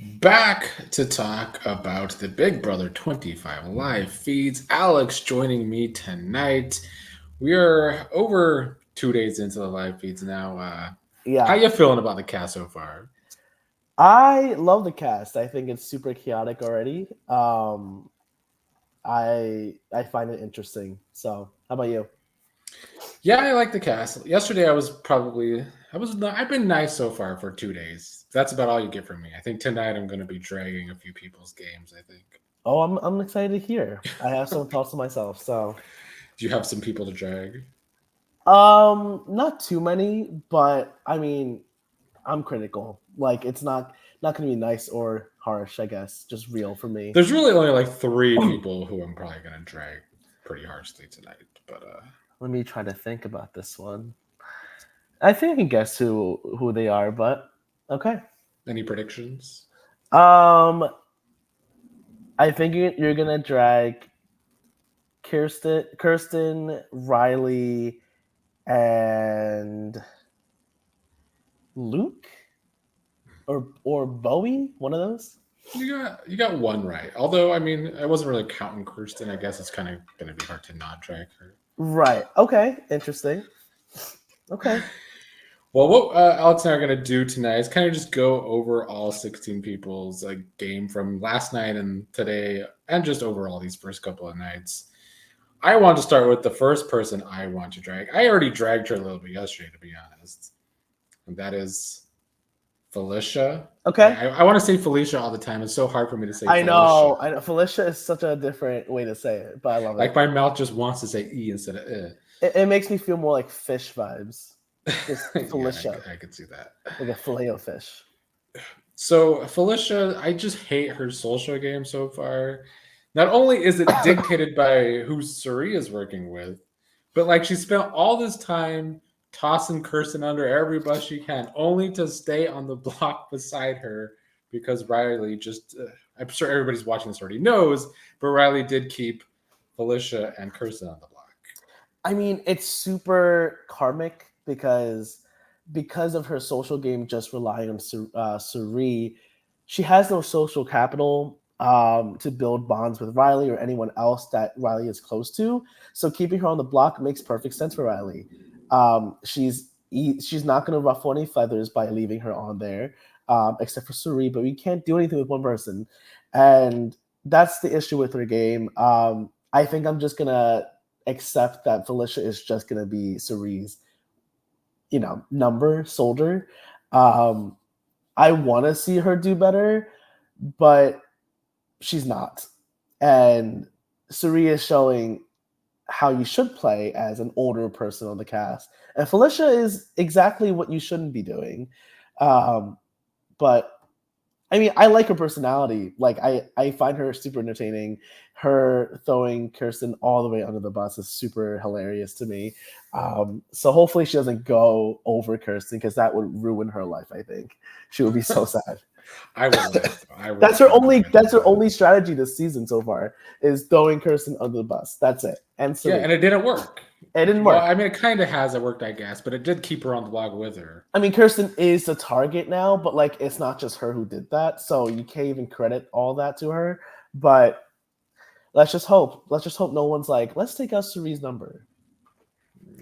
Back to talk about the Big Brother 25 live feeds. Alex joining me tonight. We are over 2 days into the live feeds now. How Yeah, you feeling about the cast so far? I love the cast. I think it's super chaotic already. I find it interesting. So, how about you? Yeah, I like the cast. Yesterday, I've been nice so far for 2 days. That's about all you get from me. I think tonight I'm going to be dragging a few people's games. I think. Oh, I'm excited to hear. I have some thoughts to myself. So, Do you have some people to drag? not too many, but I mean, I'm critical. Like, it's not going to be nice or harsh. I guess just real for me. There's really only like three people who I'm probably going to drag pretty harshly tonight. But Let me try to think about this one. I think I can guess who they are, but okay. any predictions? Um, I think you're gonna drag Kirsten, Riley, and Luke or Bowie. One of those. You got one right. Although I mean, I wasn't really counting Kirsten. I guess it's kind of going to be hard to not drag her. Right. Okay. Interesting. Okay. Well, what Alex and I are going to do tonight is kind of just go over all 16 people's game from last night and today, and just over all these first couple of nights. I want to start with the first person I want to drag. I already dragged her a little bit yesterday, to be honest, and that is Felicia. Okay. I want to say Felicia all the time. It's so hard for me to say I Felicia. know. I know. Felicia is such a different way to say it, but I love Like it. my mouth just wants to say E instead of eh. It makes me feel more like fish vibes. Just Yeah, Felicia, I could see that. like a filet of fish. So Felicia, I just hate her social game so far. Not only is it dictated by who Suri is working with, but like she spent all this time tossing Kirsten under every bus she can, only to stay on the block beside her because Reilly just. I'm sure everybody's watching this already knows, but Reilly did keep Felicia and Kirsten on the block. I mean, it's super karmic because of her social game just relying on Suri, she has no social capital to build bonds with Reilly or anyone else that Reilly is close to. So keeping her on the block makes perfect sense for Reilly. She's not going to ruffle any feathers by leaving her on there, except for Suri. But we can't do anything with one person, and that's the issue with her game. I think I'm just gonna accept that Felicia is just going to be Cerise's, number soldier. Um, I want to see her do better, but she's not. And Cerise is showing how you should play as an older person on the cast. And Felicia is exactly what you shouldn't be doing. Um, but I mean, I like her personality. Like, I find her super entertaining. Her throwing Kirsten all the way under the bus is super hilarious to me. So hopefully she doesn't go over Kirsten because that would ruin her life. I think she would be so sad. I would laugh. I would That's her cry only. my That's eyes her out. only strategy this season so far is throwing Kirsten under the bus. That's it. And Yeah, Serena. and it didn't work. It didn't Well, work. I mean, it kind of has. It worked, I guess, but it did keep her on the block with her. I mean, Kirsten is the target now, but like, it's not just her who did that, so you can't even credit all that to her. But let's just hope. Let's just hope no one's like, let's take out Cerie's number.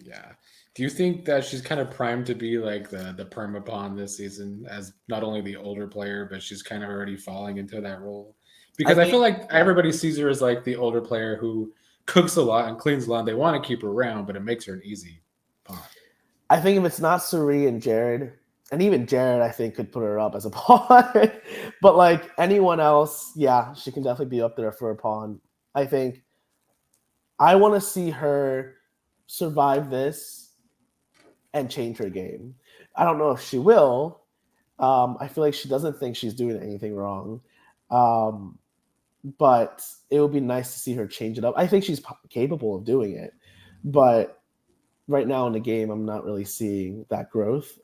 Yeah. Do you think that she's kind of primed to be like the perma pawn this season, as not only the older player, but she's kind of already falling into that role? I Because I feel think, like yeah. everybody sees her as like the older player who cooks a lot and cleans a lot. And they want to keep her around, but it makes her an easy pawn. I think if it's not Cerie and Jared, and even Jared, I think could put her up as a pawn. But like anyone else, yeah, she can definitely be up there for a pawn. I think I want to see her survive this and change her game. I don't know if she will. I feel like she doesn't think she's doing anything wrong. Um, but it would be nice to see her change it up. I think she's capable of doing it, but right now in the game, I'm not really seeing that growth.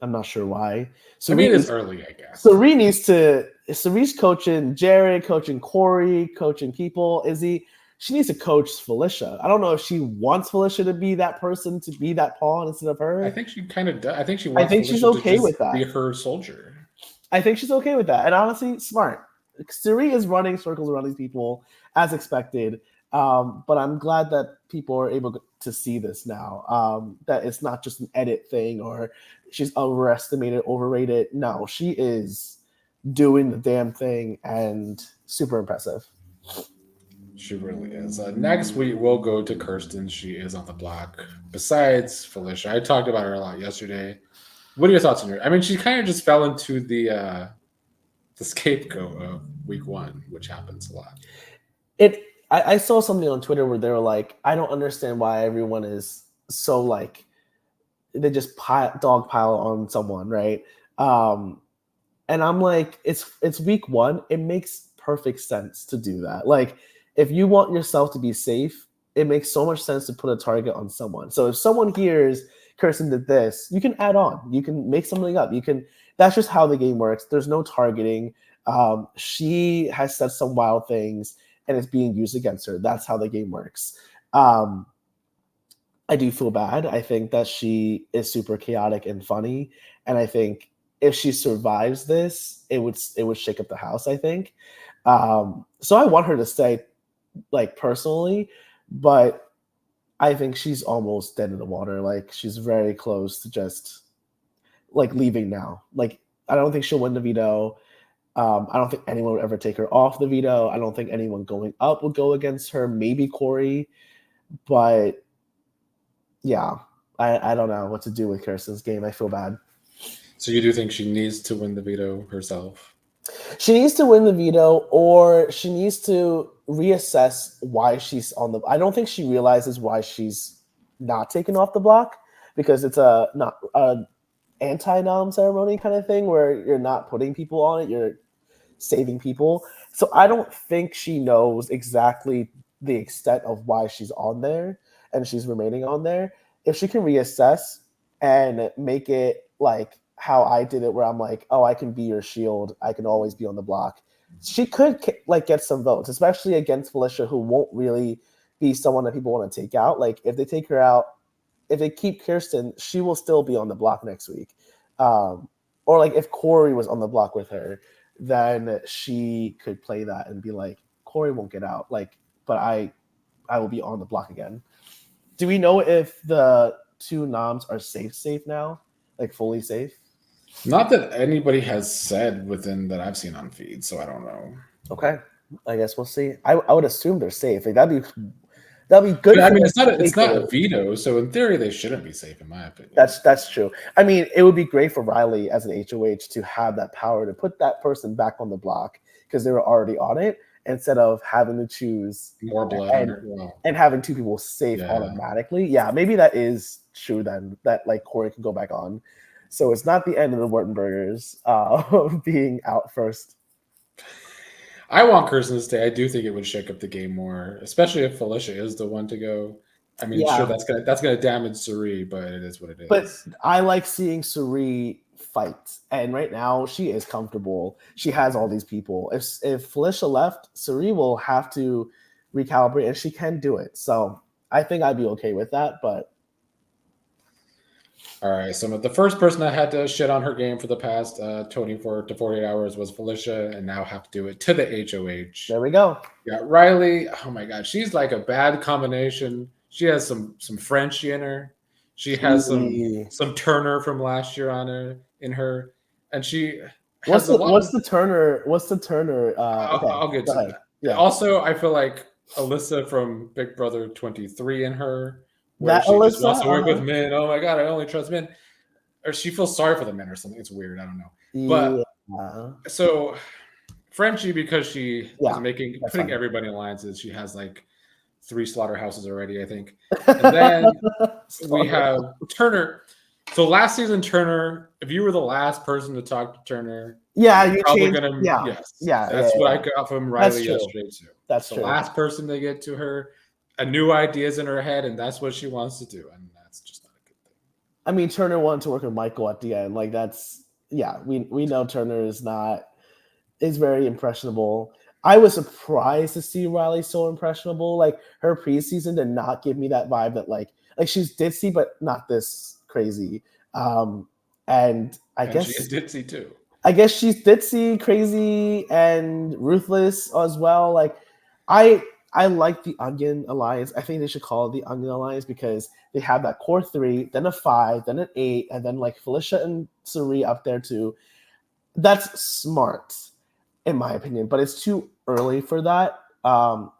I'm not sure why. I mean, Serene it's early, I guess. Serene needs to. Serene's coaching Jared, coaching Corey, coaching people. Izzy. She needs to coach Felicia. I don't know if she wants Felicia to be that person, to be that pawn instead of I her. think she kind of does. I think she I wants think she's Felicia to okay with just be that. her soldier. I think she's okay with that. And honestly, smart. Suri is running circles around these people as expected. But I'm glad that people are able to see this now. That it's not just an edit thing or she's overestimated, overrated. No, she is doing the damn thing and super impressive. She really is. Next, we will go to Kirsten. She is on the block. Besides Felicia, I talked about her a lot yesterday. What are your thoughts on her? I mean, she kind of just fell into the scapegoat of week one, which happens a lot. It. I saw something on Twitter where they were like, I don't understand why everyone is so like they just dog pile on someone, right? Um, and I'm like, it's week one. It makes perfect sense to do that. Like, if you want yourself to be safe, it makes so much sense to put a target on someone. So if someone hears Kirsten did this, you can add on. You can make something up. You can. That's just how the game works. There's no targeting. She has said some wild things, and it's being used against her. That's how the game works. Um, I do feel bad. I think that she is super chaotic and funny, and I think if she survives this, it would shake up the house. I think. So I want her to stay, like personally, but I think she's almost dead in the water. Like she's very close to just like leaving now. Like I don't think she'll win the veto. I don't think anyone would ever take her off the veto. I don't think anyone going up would go against her. Maybe Corey, but yeah, I don't know what to do with Kirsten's game. I feel bad. So you do think she needs to win the veto herself? She needs to win the veto, or she needs to reassess why she's on the. I don't think she realizes why she's not taken off the block because it's a not a anti-nom ceremony kind of thing where you're not putting people on it, you're saving people. So I don't think she knows exactly the extent of why she's on there and she's remaining on there. If she can reassess and make it like how I did it, where I'm like, oh, I can be your shield, I can always be on the block. She could like get some votes, especially against Felicia, who won't really be someone that people want to take out. Like if they take her out, if they keep Kirsten, she will still be on the block next week. Or like if Corey was on the block with her, then she could play that and be like, Corey won't get out. Like, but I will be on the block again. Do we know if the two noms are safe now? Like fully safe? Not that anybody has said within that I've seen on feed, so I don't know. Okay. I guess we'll see. I would assume they're safe. Like that'd be good. But I mean, for it's not a veto, so in theory they shouldn't be safe, in my opinion. That's true. I mean, it would be great for Reilly as an HOH to have that power to put that person back on the block because they were already on it instead of having to choose More blood and having two people safe automatically. Yeah, maybe that is true then, that like Corey can go back on. So it's not the end of the Wurtenbergers being out first. I want Kirsten to stay. I do think it would shake up the game more, especially if Felicia is the one to go. I mean, sure, that's gonna damage Suri, but it is what it is. But I like seeing Suri fight, and right now she is comfortable. She has all these people. If Felicia left, Suri will have to recalibrate, and she can do it. So I think I'd be okay with that. But all right, so the first person I had to shit on her game for the past 24 to 48 hours was Felicia, and now have to do it to the HOH. There we go. Yeah, Reilly. Oh my God, she's like a bad combination. She has some Frenchy in her. She has some Turner from last year on her in her, and she what's the Turner? I'll get to that. Yeah. Also, I feel like Alyssa from Big Brother 23 in her, where she just wants to work with men. Oh my God, I only trust men. Or she feels sorry for the men or something. It's weird. I don't know. But so Frenchie, because she is putting everybody in alliances, she has like 3 slaughterhouses already, I think. And then we have Turner. So last season, Turner, if you were the last person to talk to Turner, you're probably gonna that's what I got from Reilly yesterday too. That's the true. Last person to get to her, a new ideas in her head, and that's what she wants to do, and that's just not a good thing. I mean, Turner wanted to work with Michael at the end. Like that's we know Turner is very impressionable. I was surprised to see Reilly so impressionable. Like her preseason did not give me that vibe that like she's ditzy, but not this crazy. And I guess she is ditzy too. I guess she's ditzy, crazy, and ruthless as well. Like, I like the Onion Alliance. I think they should call it the Onion Alliance because they have that core three, then a five, then an eight, and then like Felicia and Suri up there too. That's smart, in my opinion, but it's too early for that.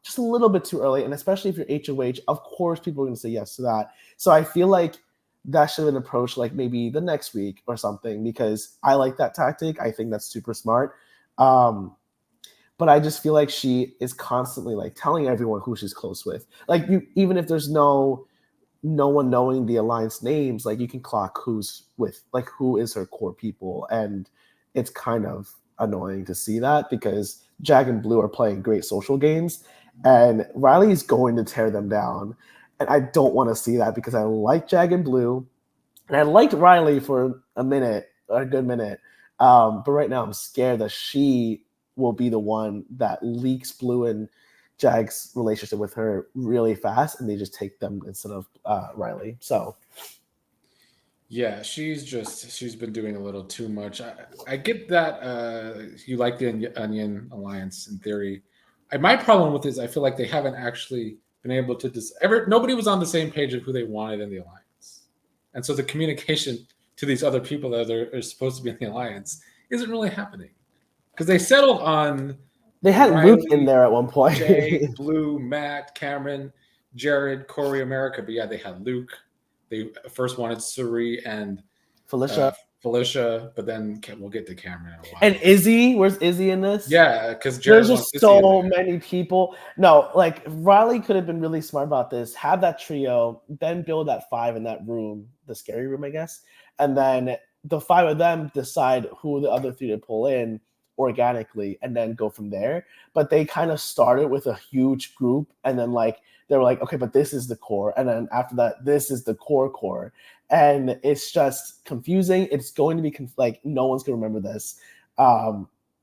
Just a little bit too early, and especially if you're HOH, of course people are going to say yes to that. So I feel like that should have been approached like maybe the next week or something because I like that tactic. I think that's super smart. But I just feel like she is constantly like telling everyone who she's close with. Like you, even if there's no one knowing the alliance names, like you can clock who's with, like who is her core people, and it's kind of annoying to see that because Jag and Blue are playing great social games, and Reilly is going to tear them down, and I don't want to see that because I like Jag and Blue, and I liked Reilly for a minute, a good minute, but right now I'm scared that she will be the one that leaks Blue and Jag's relationship with her really fast, and they just take them instead of Reilly. So Yeah, she's been doing a little too much. I get that you like the Onion Alliance in theory. My problem with this, I feel like they haven't actually been able to nobody was on the same page of who they wanted in the alliance, and so the communication to these other people that are supposed to be in the alliance isn't really happening because they settled on they had Luke in Riley, there at one point. Jake, Blue, Matt, Cameron, Jared, Corey, America. But yeah, they had Luke. They first wanted Suri and Felicia uh, Felicia, but then we'll get to Cameron in a and while. Izzy. Where's Izzy in this? Yeah, because There's Jared wants just Izzy in so there. many people. No, like Riley could have been really smart about this. Have that trio, then build that five in that room, the scary room, I guess, and then the five of them decide who the other three to pull in organically, and then go from there. But they kind of started with a huge group, and then like they were like, okay, but this is the core, and then after that, this is the core, and it's just confusing. It's going to be like no one's gonna remember this.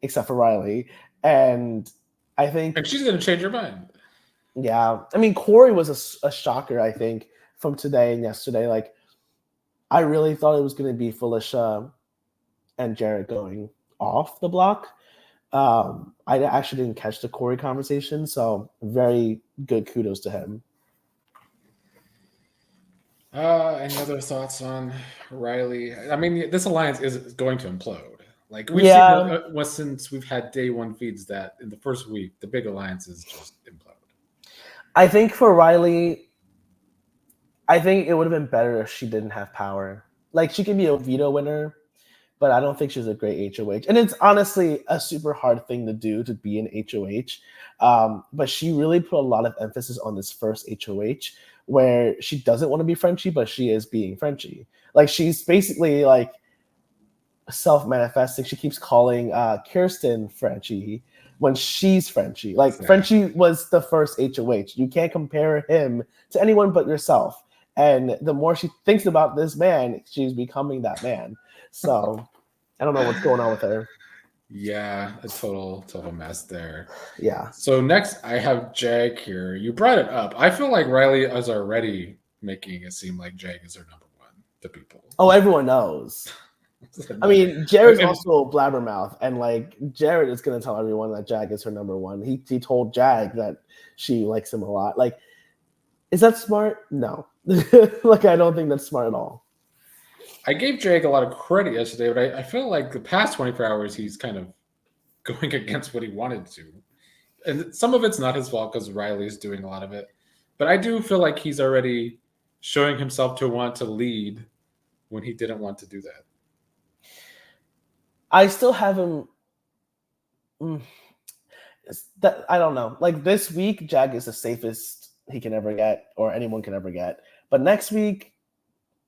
Except for Reilly. And I think, And she's going to change her mind. yeah, I mean, Corey was a shocker, I think, from today and yesterday. Like, I really thought it was going to be Felicia and Jared going off the block. I actually didn't catch the Corey conversation, so very good kudos to him. Any other thoughts on Riley? I mean, this alliance is going to implode. Like we've seen Yeah, since we've had day one feeds that in the first week, the big alliances just implode. I think for Riley, I think it would have been better if she didn't have power. Like, she can be a veto winner, but I don't think she's a great HOH. And it's honestly a super hard thing to do to be an HOH. But she really put a lot of emphasis on this first HOH where she doesn't want to be Frenchie, but she is being Frenchie. Like, she's basically like self-manifesting. She keeps calling Kirsten Frenchie when she's Frenchie. Like, Exactly. Frenchie was the first HOH. You can't compare him to anyone but yourself. And the more she thinks about this man, she's becoming that man. So I don't know what's going on with her. Yeah, a total mess there. Yeah. So next, I have Jag here. You brought it up. I feel like Riley is already making it seem like Jag is her number one to people. Oh, everyone knows. I mean, Jared's also a blabbermouth, and like Jared is gonna tell everyone that Jag is her number one. He told Jag that she likes him a lot. Like, is that smart? No. Like, I don't think that's smart at all. I gave Jag a lot of credit yesterday, but I feel like the past 24 hours he's kind of going against what he wanted to. And some of it's not his fault because Riley's doing a lot of it. But I do feel like he's already showing himself to want to lead when he didn't want to do that. I still have him. That I don't know. Like, this week, Jag is the safest he can ever get, or anyone can ever get. But next week,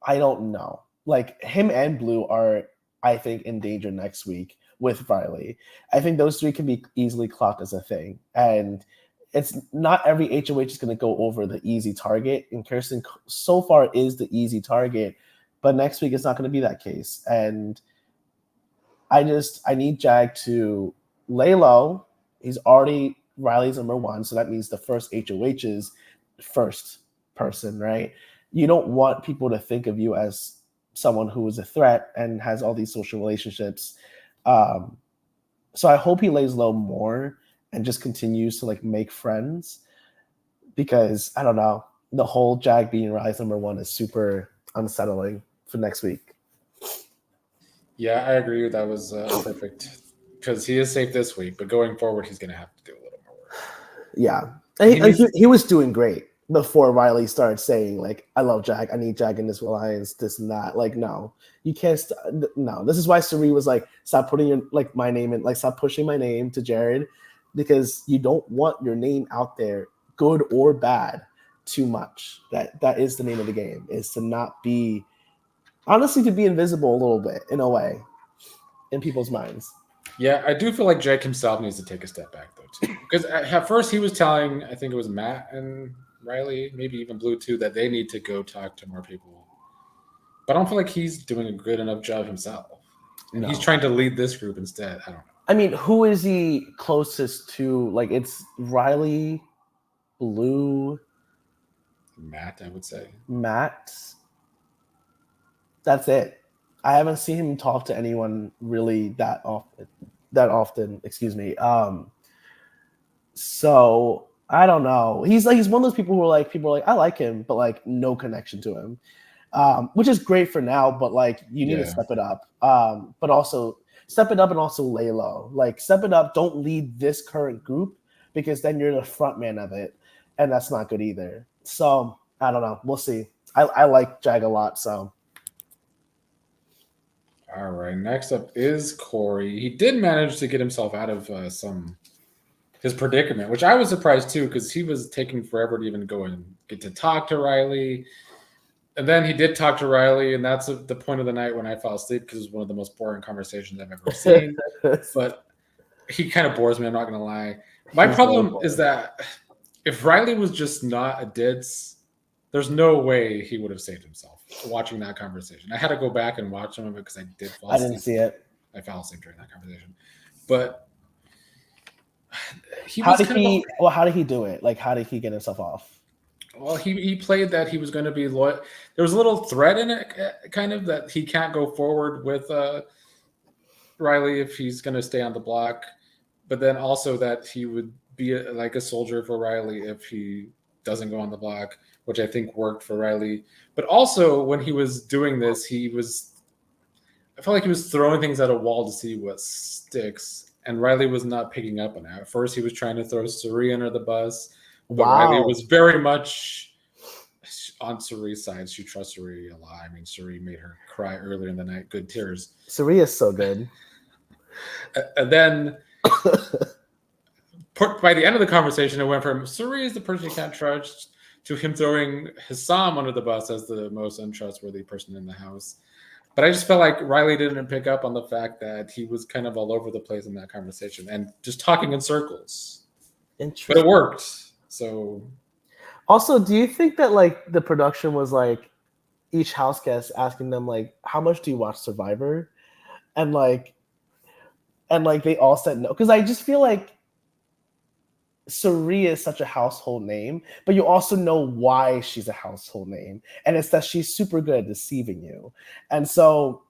I don't know. Like, him and Blue are, I think, in danger next week with Reilly. I think those three can be easily clocked as a thing. And it's not every HOH is going to go over the easy target. And Kirsten so far is the easy target. But next week, it's not going to be that case. And I need Jag to lay low. He's already Riley's number one. So that means the first HOH's first person, right? You don't want people to think of you as someone who is a threat and has all these social relationships. So I hope he lays low more and just continues to like make friends, because I don't know, the whole Jag being Rise #1 is super unsettling for next week. Yeah, I agree. That was perfect because he is safe this week, but going forward, he's going to have to do a little more work. Yeah, And he was doing great before Reilly started saying like, "I love Jag. I need Jag in this alliance. This and that." Like, no, you can't. No, this is why Suri was like, "Stop putting your like my name in. Like, stop pushing my name to Jared, because you don't want your name out there, good or bad, too much. That is the name of the game. Is to not be, honestly, to be invisible a little bit in a way, in people's minds." Yeah, I do feel like Jake himself needs to take a step back though too, because at first he was telling, I think it was Matt and Reilly, maybe even Blue too, that they need to go talk to more people. But I don't feel like he's doing a good enough job himself, and he's trying to lead this group instead. I don't know. I mean, who is he closest to? Like, it's Reilly, Blue, Matt, I would say. Matt. That's it. I haven't seen him talk to anyone really that often. Excuse me. So I don't know. He's one of those people who are like, people are like, I like him, but like no connection to him. Which is great for now, but like you need to step it up. But also step it up and also lay low. Like, step it up. Don't lead this current group, because then you're the front man of it, and that's not good either. So I don't know. We'll see. I like Jag a lot. So. All right. Next up is Corey. He did manage to get himself out of his predicament, which I was surprised too, because he was taking forever to even go and get to talk to Reilly. And then he did talk to Reilly, and that's the point of the night when I fell asleep, because it was one of the most boring conversations I've ever seen. But he kind of bores me, I'm not going to lie. My problem is that if Reilly was just not a ditz, there's no way he would have saved himself watching that conversation. I had to go back and watch some of it because I did fall asleep. I didn't see it. I fell asleep during that conversation. But how did he do it? Like, how did he get himself off? Well, he played that he was going to be loyal. There was a little threat in it, kind of, that he can't go forward with Reilly if he's going to stay on the block. But then also that he would be like a soldier for Reilly if he doesn't go on the block, which I think worked for Reilly. But also when he was doing this, I felt like he was throwing things at a wall to see what sticks. And Reilly was not picking up on it. At first, he was trying to throw Suri under the bus. But Reilly was very much on Suri's side. She trusts Suri a lot. I mean, Suri made her cry earlier in the night. Good tears. Suri is so good. And then by the end of the conversation, it went from Suri is the person you can't trust to him throwing Hassam under the bus as the most untrustworthy person in the house. But I just felt like Reilly didn't pick up on the fact that he was kind of all over the place in that conversation and just talking in circles. But it worked. So, also, do you think that like the production was like each house guest asking them like, how much do you watch Survivor? And like they all said no, because I just feel like Suri is such a household name, but you also know why she's a household name, and it's that she's super good at deceiving you. And so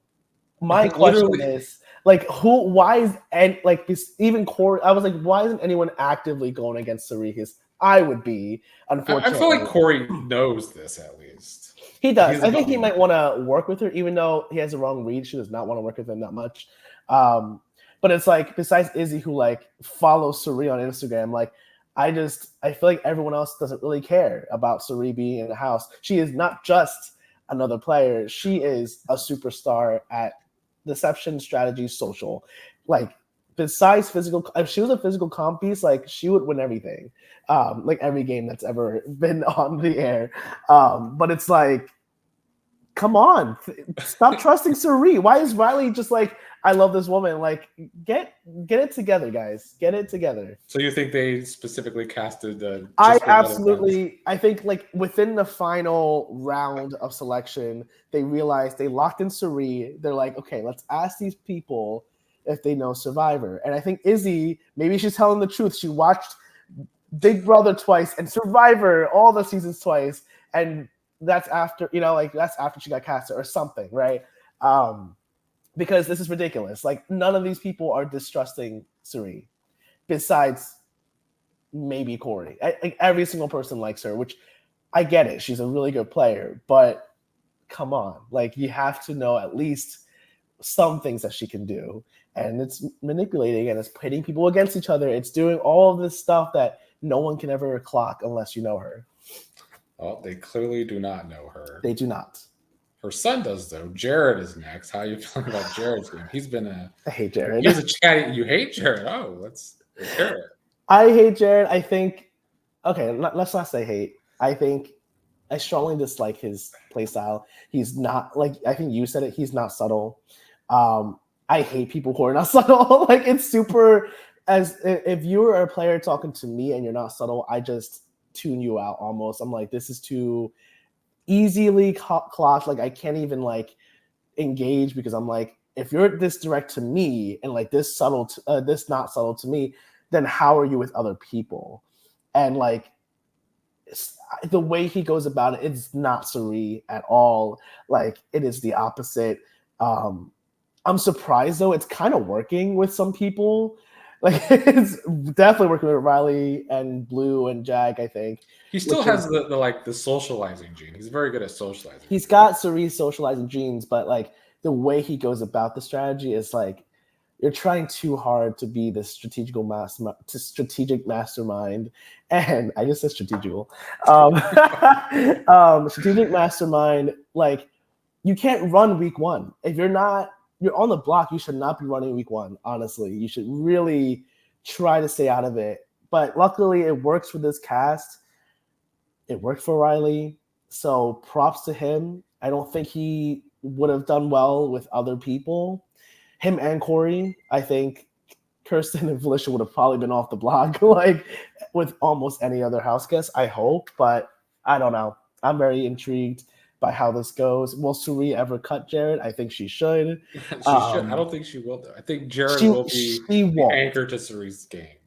my question is like, why is, and like even Corey, I was like, why isn't anyone actively going against Suri? I would be, unfortunately. I feel like Corey knows this at least. He does. I think he might want to work with her, even though he has the wrong read. She does not want to work with him that much. But it's like, besides Izzy, who like follows Suri on Instagram, like I feel like everyone else doesn't really care about Suri being in the house. She is not just another player. She is a superstar at deception, strategy, social. Like, besides physical, if she was a physical comp piece, like she would win everything, like every game that's ever been on the air. But it's like, come on, stop trusting Suri. Why is Reilly just like, I love this woman? Like, get it together, guys. Get it together. So you think they specifically casted? I think like within the final round of selection, they realized they locked in Suri. They're like, okay, let's ask these people if they know Survivor. And I think Izzy, maybe she's telling the truth. She watched Big Brother twice and Survivor all the seasons twice, and that's after, that's after she got casted or something, right? because this is ridiculous. Like, none of these people are distrusting Suri, besides maybe Corey. Like, every single person likes her, which I get it. She's a really good player, but come on, like, you have to know at least some things that she can do. And it's manipulating and it's pitting people against each other. It's doing all of this stuff that no one can ever clock unless you know her. Oh, they clearly do not know her. They do not. Her son does, though. Jared is next. How are you feeling about Jared's game? He's been I hate Jared. He was a chatty. You hate Jared? Oh, let's hear it. I hate Jared. I think. Okay, let's not say hate. I think I strongly dislike his playstyle. He's not, like, I think you said it. He's not subtle. I hate people who are not subtle. Like, it's super. As if you were a player talking to me and you're not subtle, I just tune you out almost. I'm like, this is too easily clocked. Like, I can't even like engage because I'm like, if you're this direct to me and like this subtle, this not subtle to me, then how are you with other people? And like the way he goes about it, it's not Suri at all. Like, it is the opposite. I'm surprised though; it's kind of working with some people. Like, it's definitely working with Reilly and Blue and Jag, I think. He still has the socializing gene. He's very good at socializing. He's got Suri's socializing genes, but like the way he goes about the strategy is like you're trying too hard to be the strategic mastermind. And I just said strategical. Strategic mastermind, like, you can't run week one. If you're on the block, you should not be running week one, honestly. You should really try to stay out of it. But luckily, it works for this cast. It worked for Reilly. So props to him. I don't think he would have done well with other people. Him and Corey, I think Kirsten and Felicia would have probably been off the block, like with almost any other house guest, I hope. But I don't know. I'm very intrigued by how this goes. Will Suri ever cut Jared? I think she should. She should. I don't think she will, though. I think Jared will be the anchor to Suri's game.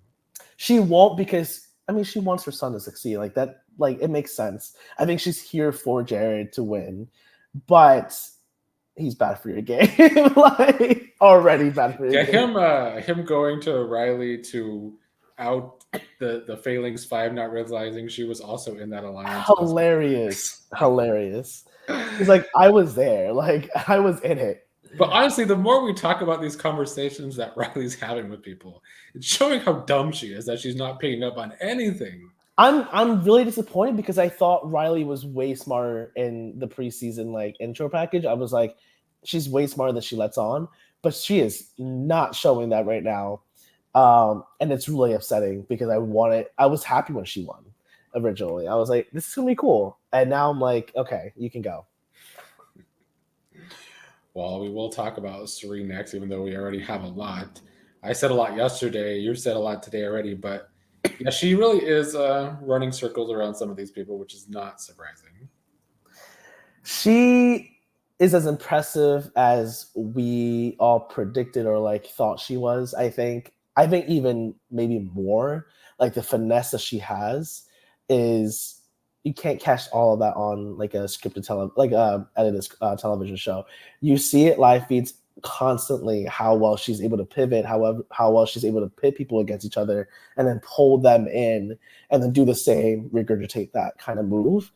She won't, because I mean, she wants her son to succeed. Like that, like, it makes sense. I think she's here for Jared to win, but he's bad for your game. Like, already bad for your game. Him going to Reilly to out the Failings 5, not realizing she was also in that alliance. Hilarious. He's like, I was there. Like, I was in it. But honestly, the more we talk about these conversations that Reilly's having with people, it's showing how dumb she is, that she's not picking up on anything. I'm really disappointed because I thought Reilly was way smarter in the preseason like intro package. I was like, she's way smarter than she lets on, but she is not showing that right now. And it's really upsetting because I was happy when she won originally. I was like, this is gonna be cool. And now I'm like, okay, you can go. Well, we will talk about Suri next, even though we already have a lot. I said a lot yesterday. You said a lot today already, but yeah, she really is running circles around some of these people, which is not surprising. She is as impressive as we all predicted or like thought she was. I think even maybe more. Like, the finesse that she has is, you can't catch all of that on like a scripted edited television show. You see it live feeds constantly, how well she's able to pivot, how well she's able to pit people against each other and then pull them in and then do the same, regurgitate that kind of move.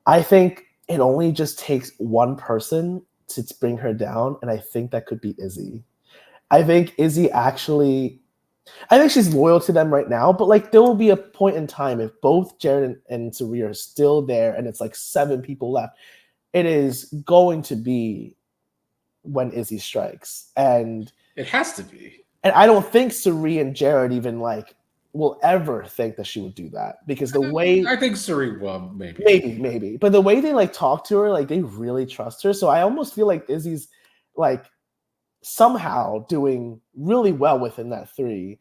I think it only just takes one person to bring her down, and I think that could be Izzy. I think Izzy I think she's loyal to them right now, but like there will be a point in time if both Jared and Suri are still there and it's like 7 people left, it is going to be when Izzy strikes. And it has to be. And I don't think Suri and Jared even like will ever think that she would do that, because the way I think Suri will maybe, but the way they like talk to her, like they really trust her. So I almost feel like Izzy's like somehow doing really well within that 3.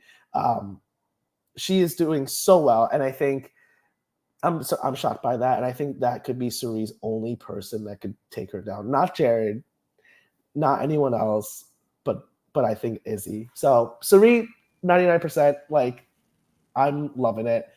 She is doing so well, and I think I'm shocked by that, and I think that could be Suri's only person that could take her down. Not Jared, not anyone else, but I think Izzy. So Suri, 99%. Like, I'm loving it.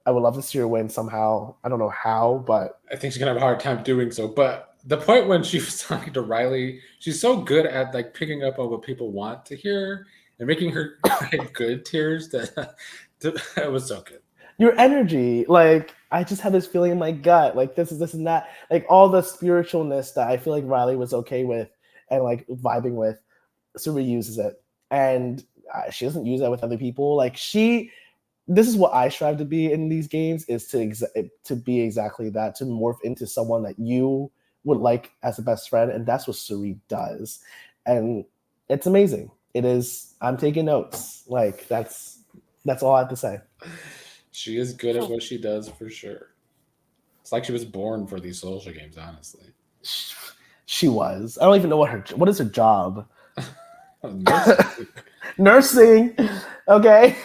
I would love to see her win somehow. I don't know how, but I think she's gonna have a hard time doing so. But the point when she was talking to Reilly, she's so good at like picking up on what people want to hear and making her cry good tears that it was so good. Your energy, like I just had this feeling in my gut, like this and that, like all the spiritualness that I feel like Reilly was okay with and like vibing with. Suri uses it, and she doesn't use that with other people. Like this is what I strive to be in these games, is to be exactly that, to morph into someone that you would like as a best friend, and that's what Suri does, and it's amazing. It is. I'm taking notes. Like that's all I have to say. She is good at what she does for sure. It's like she was born for these social games, honestly. She was. I don't even know what is her job. Nursing. Nursing. Okay.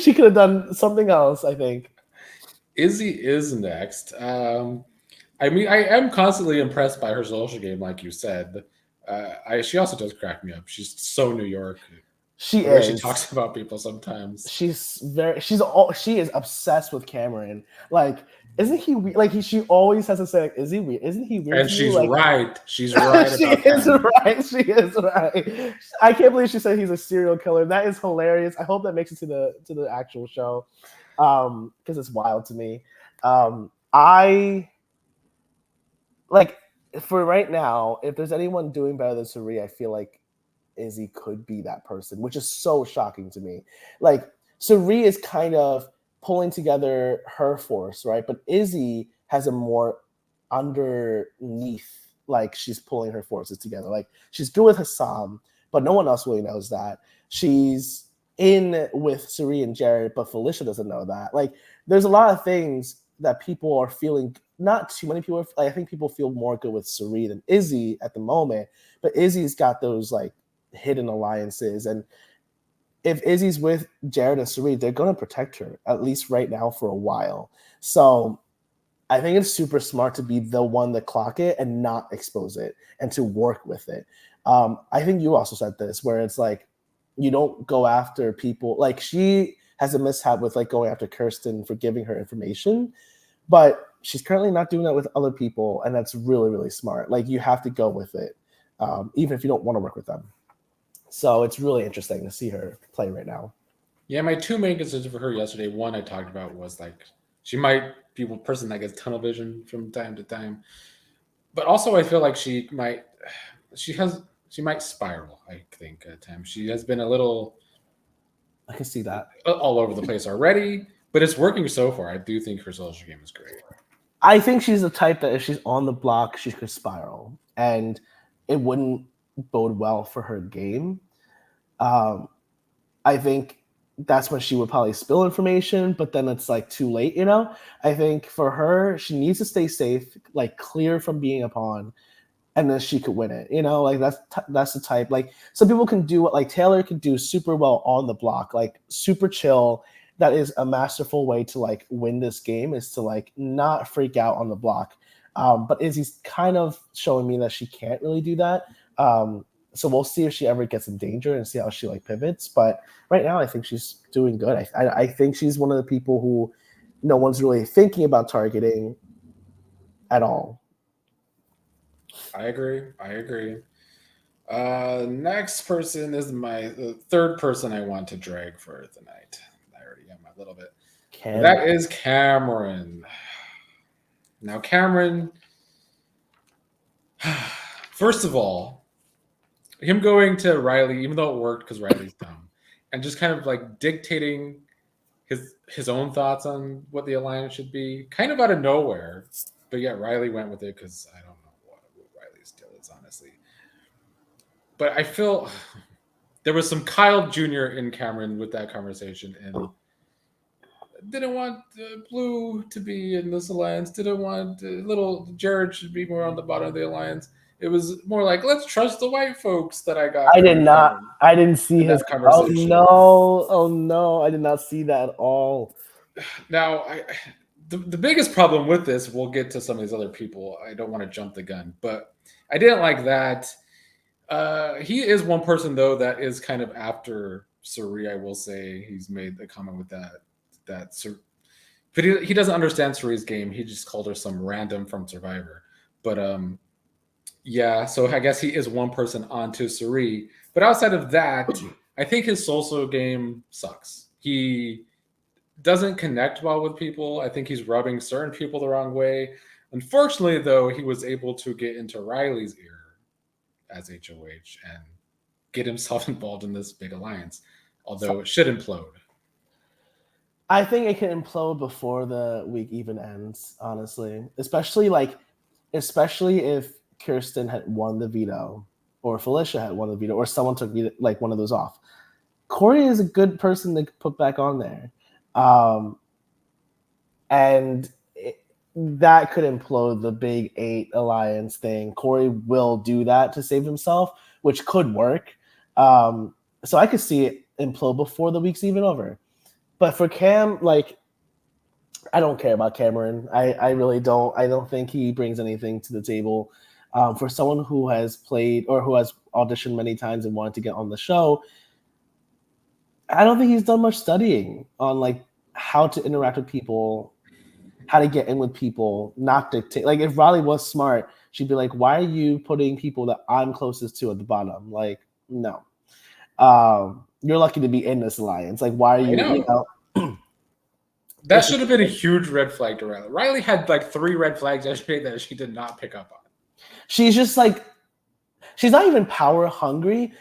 She could have done something else, I think. Izzy is next. I mean, I am constantly impressed by her social game, like you said. She also does crack me up. She's so New York. She The way she is. talks about people sometimes. She is obsessed with Cameron. Like, isn't he weird? Like she always has to say, like, is he weird? Isn't he weird? And to you? she's Like, right. She's right she about is Cameron. right. She is right. I can't believe she said he's a serial killer. That is hilarious. I hope that makes it to the actual show. Because it's wild to me. I like for right now, if there's anyone doing better than Suri, I feel like Izzy could be that person, which is so shocking to me. Like Suri is kind of pulling together her force, right? But Izzy has a more underneath, like she's pulling her forces together. Like she's good with Hassam, but no one else really knows that. She's in with Suri and Jared, but Felicia doesn't know that. Like there's a lot of things that people are feeling. Not too many people. I think people feel more good with Suri than Izzy at the moment. But Izzy's got those like hidden alliances, and if Izzy's with Jared and Suri, they're going to protect her, at least right now, for a while. So I think it's super smart to be the one to clock it and not expose it and to work with it. I think you also said this, where it's like you don't go after people. Like she has a mishap with like going after Kirsten for giving her information, but she's currently not doing that with other people, and that's really, really smart. Like you have to go with it, even if you don't want to work with them. So it's really interesting to see her play right now. Yeah, my two main concerns for her yesterday, one I talked about was like she might be a person that gets tunnel vision from time to time. But also I feel like she might spiral, I think, at times. She has been a little I can see that. all over the place already, but it's working so far. I do think her social game is great. I think she's the type that if she's on the block, she could spiral, and it wouldn't bode well for her game. Um, I think that's when she would probably spill information, but then it's like too late, you know? I think for her, she needs to stay safe, like clear from being a pawn, and then she could win it. You know, like that's the type. Like some people can do what like Taylor could do super well on the block, like super chill. That is a masterful way to like win this game, is to like not freak out on the block. But Izzy's kind of showing me that she can't really do that. So we'll see if she ever gets in danger and see how she like pivots. But right now, I think she's doing good. I think she's one of the people who no one's really thinking about targeting at all. I agree. I agree. Next person is the third person I want to drag for the night. I already am a little bit. That is Cameron. Now, Cameron, first of all, him going to Reilly, even though it worked because Reilly's dumb, and just kind of like dictating his own thoughts on what the alliance should be, kind of out of nowhere. But yeah, Reilly went with it because I don't know what Reilly's deal is, honestly. But I feel there was some Kyle Jr. in Cameron with that conversation, and didn't want Blue to be in this alliance. Didn't want little Jared should be more on the bottom of the alliance. It was more like, let's trust the white folks that I got. I did not. I didn't see in his that conversation. Oh no! I did not see that at all. Now, the biggest problem with this, we'll get to some of these other people. I don't want to jump the gun, but I didn't like that. He is one person though that is kind of after Suri. I will say he's made a comment with that. But he doesn't understand Suri's game. He just called her some random from Survivor. But Yeah, so I guess he is one person onto Suri. But outside of that, I think his social game sucks. He doesn't connect well with people. I think he's rubbing certain people the wrong way. Unfortunately, though, he was able to get into Reilly's ear as HOH and get himself involved in this big alliance, although it should implode. I think it can implode before the week even ends, honestly. Especially if Kirsten had won the veto, or Felicia had won the veto, or someone took like one of those off. Corey is a good person to put back on there. And that could implode the Big 8 alliance thing. Corey will do that to save himself, which could work. So I could see it implode before the week's even over. But for Cam, like, I don't care about Cameron. I really don't. I don't think he brings anything to the table. For someone who has played or who has auditioned many times and wanted to get on the show, I don't think he's done much studying on like how to interact with people, how to get in with people, not dictate. Like if Reilly was smart, she'd be like, "Why are you putting people that I'm closest to at the bottom?" Like, no. You're lucky to be in this alliance. Like, why are you? You know, that should have been a huge red flag to Reilly. Reilly had like 3 red flags yesterday that she did not pick up on. She's just like, she's not even power hungry.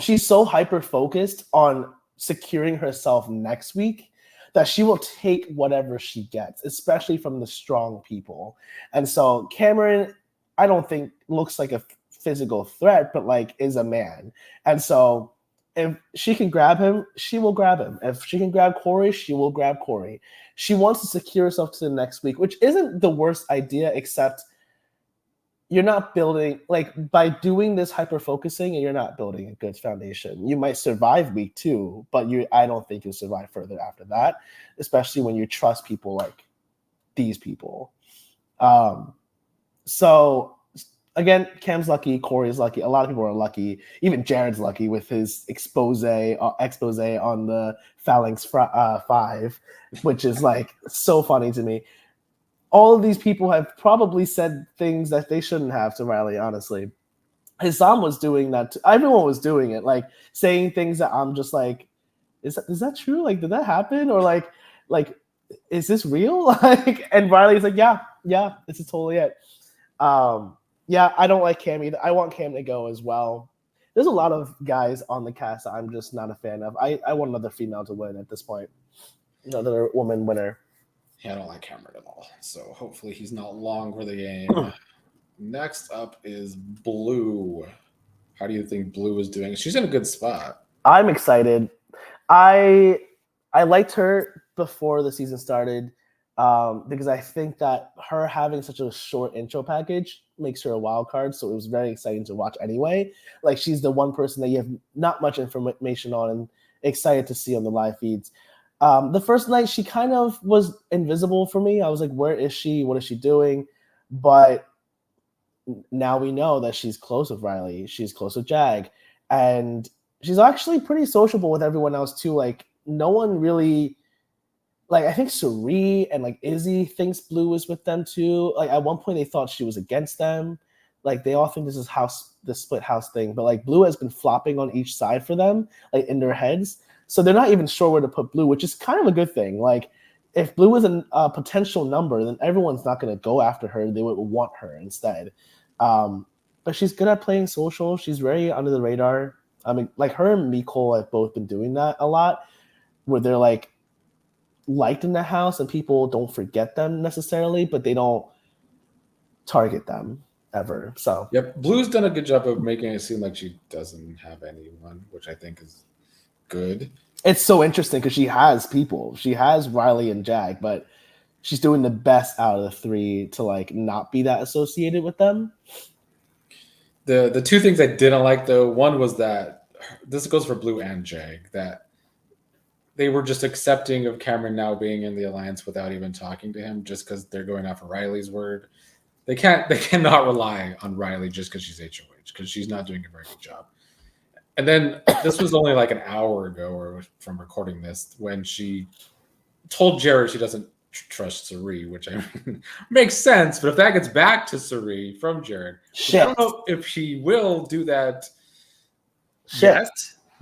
She's so hyper focused on securing herself next week that she will take whatever she gets, especially from the strong people. And so Cameron, I don't think looks like a physical threat, but like is a man. And so if she can grab him, she will grab him. If she can grab Corey, she will grab Corey. She wants to secure herself to the next week, which isn't the worst idea, except you're not building, like, by doing this hyper focusing, and you're not building a good foundation. You might survive week 2, but I don't think you'll survive further after that, especially when you trust people like these people. So again, Cam's lucky, Corey's lucky, a lot of people are lucky. Even Jared's lucky with his expose on the Phalanx 5, which is like so funny to me. All of these people have probably said things that they shouldn't have to Reilly, honestly. Hassan was doing that. Everyone was doing it, like saying things that I'm just like, is that true? Like, did that happen? Or like, is this real? Like, and Reilly's like, yeah, this is totally it. Yeah, I don't like Cam either. I want Cam to go as well. There's a lot of guys on the cast that I'm just not a fan of. I want another female to win at this point. Another woman winner. Yeah, I don't like Cameron at all. So hopefully he's not long for the game. Next up is Blue. How do you think Blue is doing? She's in a good spot. I'm excited. I liked her before the season started because I think that her having such a short intro package makes her a wild card. So it was very exciting to watch anyway. Like, she's the one person that you have not much information on and excited to see on the live feeds. The first night, she kind of was invisible for me. I was like, where is she? What is she doing? But now we know that she's close with Reilly. She's close with Jag. And she's actually pretty sociable with everyone else, too. Like, no one really... Like, I think Suri and, like, Izzy thinks Blue is with them, too. Like, at one point, they thought she was against them. Like, they all think this is the split house thing. But, like, Blue has been flopping on each side for them, like, in their heads. So they're not even sure where to put Blue, which is kind of a good thing. Like, if Blue is a potential number, then everyone's not going to go after her. They would want her instead. But she's good at playing social. She's very under the radar. I mean, like, her and Miko have both been doing that a lot, where they're, like, liked in the house and people don't forget them necessarily, but they don't target them ever. So, yep, Blue's done a good job of making it seem like she doesn't have anyone, which I think is good. It's so interesting because she has people. She has Reilly and Jag, but she's doing the best out of the 3 to like not be that associated with them. The 2 things I didn't like, though, one was that this goes for Blue and Jag, that they were just accepting of Cameron now being in the alliance without even talking to him, just because they're going off of Reilly's word. They cannot rely on Reilly just because she's HOH, because she's not doing a very good job. And then this was only like an hour ago or from recording this when she told Jared she doesn't trust Suri, which I mean makes sense. But if that gets back to Suri from Jared, which I don't know if he will do that yet,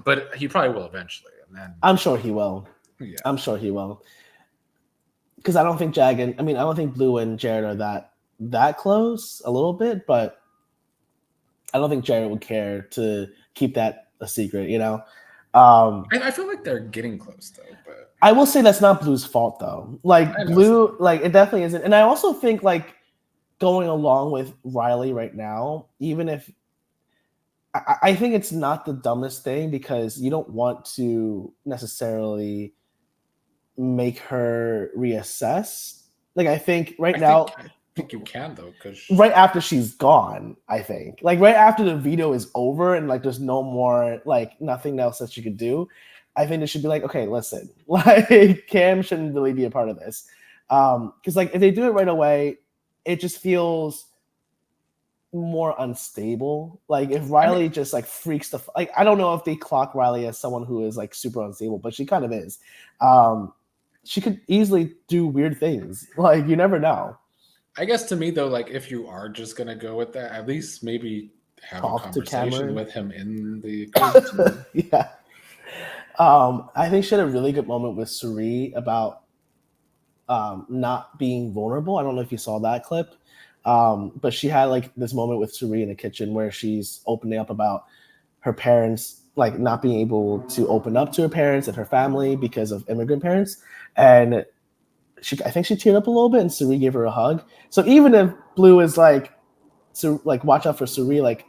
but he probably will eventually. And then I'm sure he will. Yeah. I'm sure he will. Because I don't think I don't think Blue and Jared are that close. A little bit, but I don't think Jared would care to keep that a secret. I feel like they're getting close though. But I will say that's not Blue's fault though. Like Blue, like it definitely isn't. And I also think like going along with Reilly right now, even if I think it's not the dumbest thing because you don't want to necessarily make her reassess. Like I think I think you can though, because right after she's gone, I think like right after the veto is over and like there's no more like nothing else that she could do. I think it should be like, okay, listen, like Cam shouldn't really be a part of this, because like if they do it right away, it just feels more unstable. Like if Reilly just like freaks the like, I don't know if they clock Reilly as someone who is like super unstable, but she kind of is. She could easily do weird things. Like you never know. I guess to me though, like if you are just gonna go with that, at least maybe have a conversation with him in the yeah. I think she had a really good moment with Suri about not being vulnerable. I don't know if you saw that clip. But she had like this moment with Suri in the kitchen where she's opening up about her parents like not being able to open up to her parents and her family because of immigrant parents. And I think she teared up a little bit and Suri gave her a hug. So even if Blue is like, so like watch out for Suri, like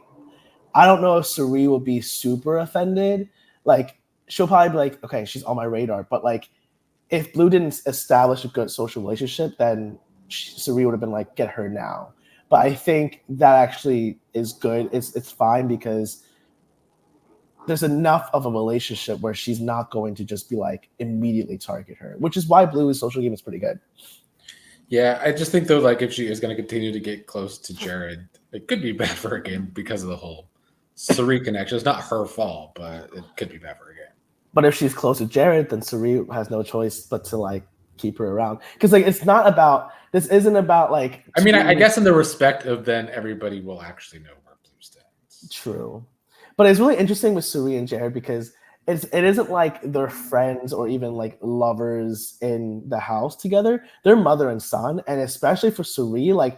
I don't know if Suri will be super offended. Like she'll probably be like, okay, she's on my radar. But like if Blue didn't establish a good social relationship, then Suri would have been like, get her now. But I think that actually is good. It's fine because there's enough of a relationship where she's not going to just be like immediately target her, which is why Blue's social game is pretty good. Yeah, I just think though, like if she is going to continue to get close to Jared, it could be bad for her game because of the whole Suri connection. It's not her fault, but it could be bad for her game. But if she's close to Jared, then Suri has no choice but to like keep her around. Because like it's not about this isn't about like I mean, I guess in the respect of then everybody will actually know where Blue stands. True. But it's really interesting with Suri and Jared because it isn't like they're friends or even like lovers in the house together. They're mother and son. And especially for Suri, like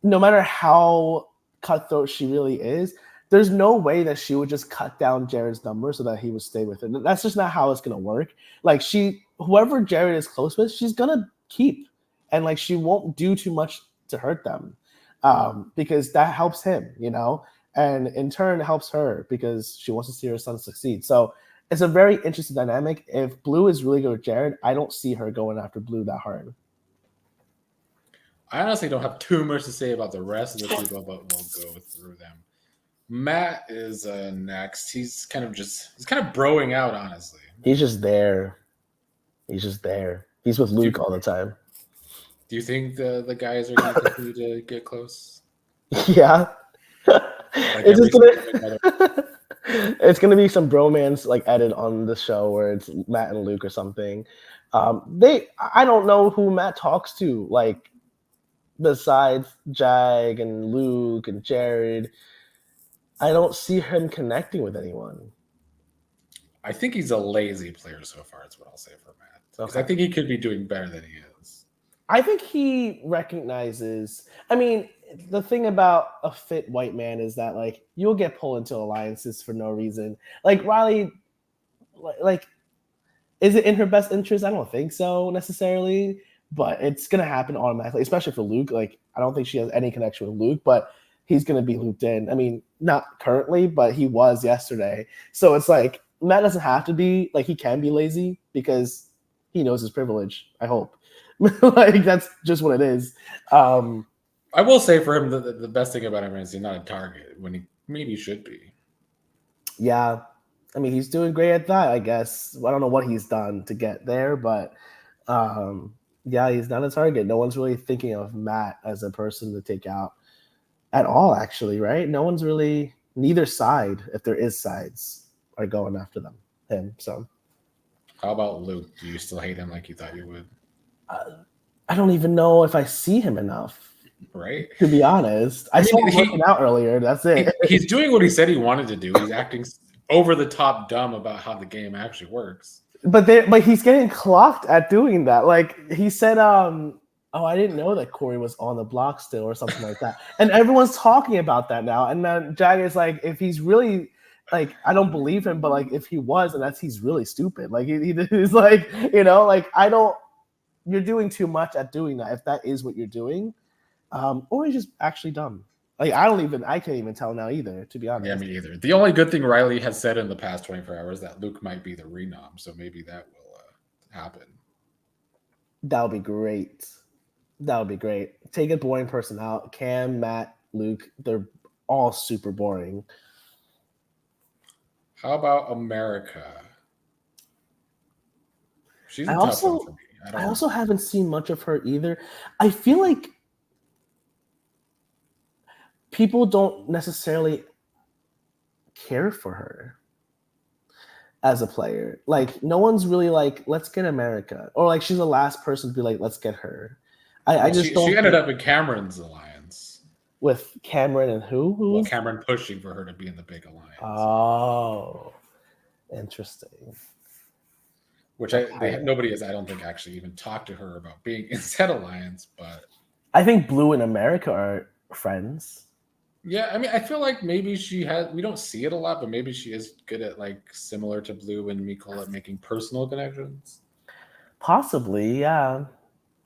no matter how cutthroat she really is, there's no way that she would just cut down Jared's number so that he would stay with her. That's just not how it's gonna work. Like whoever Jared is close with, she's gonna keep. And like she won't do too much to hurt them. Because that helps him, and in turn it helps her because she wants to see her son succeed. So it's a very interesting dynamic. If Blue is really good with Jared, I don't see her going after Blue that hard. I honestly don't have too much to say about the rest of the people, but we'll go through them. Matt is next. He's kind of broing out, honestly. He's just there. He's with Luke all the time. Do you think the guys are going to continue to get close? Yeah. It's gonna be some bromance like edit on the show where it's Matt and Luke or something. I don't know who Matt talks to, like besides Jag and Luke and Jared. I don't see him connecting with anyone. I think he's a lazy player so far, is what I'll say for Matt. Because I think he could be doing better than he is. I think he recognizes. I mean, the thing about a fit white man is that like you'll get pulled into alliances for no reason. Like Reilly, like, is it in her best interest? I don't think so necessarily, but it's gonna happen automatically, especially for Luke. Like, I don't think she has any connection with Luke, but he's gonna be looped in. I mean, not currently, but he was yesterday. So it's like Matt doesn't have to be like he can be lazy because he knows his privilege. I hope. Like that's just what it is. I will say for him the best thing about him is he's not a target when he maybe should be. Yeah, I mean he's doing great at that. I guess I don't know what he's done to get there, but yeah, he's not a target. No one's really thinking of Matt as a person to take out at all. Actually, right? No one's really neither side, if there is sides, are going after him. So, how about Luke? Do you still hate him like you thought you would? I don't even know if I see him enough, right? to be honest. I saw him working out earlier. That's it. He's doing what he said he wanted to do. He's acting over the top dumb about how the game actually works. But he's getting clocked at doing that. Like he said, oh, I didn't know that Corey was on the block still, or something like that. And everyone's talking about that now. And then Jag is like, if he's really like, I don't believe him, but like if he was, and he's really stupid. Like he's like, like I don't. You're doing too much at doing that. If that is what you're doing, or he's just actually dumb. Like I can't even tell now either, to be honest. Yeah, me either. The only good thing Reilly has said in the past 24 hours is that Luke might be the renom, so maybe that will happen. That would be great. That would be great. Take a boring person out. Cam, Matt, Luke, they're all super boring. How about America? She's a tough one for me. I also haven't seen much of her either. I feel like people don't necessarily care for her as a player. Like no one's really like, let's get America, or like she's the last person to be like, let's get her. I just don't. She ended up in Cameron's alliance with Cameron and who? Well, Cameron pushing for her to be in the big alliance. Oh, interesting. Which nobody has, I don't think, actually even talked to her about being in said alliance. But I think Blue and America are friends. Yeah, I mean, I feel like maybe she has. We don't see it a lot, but maybe she is good at like similar to Blue and Mikola at making personal connections. Possibly, yeah.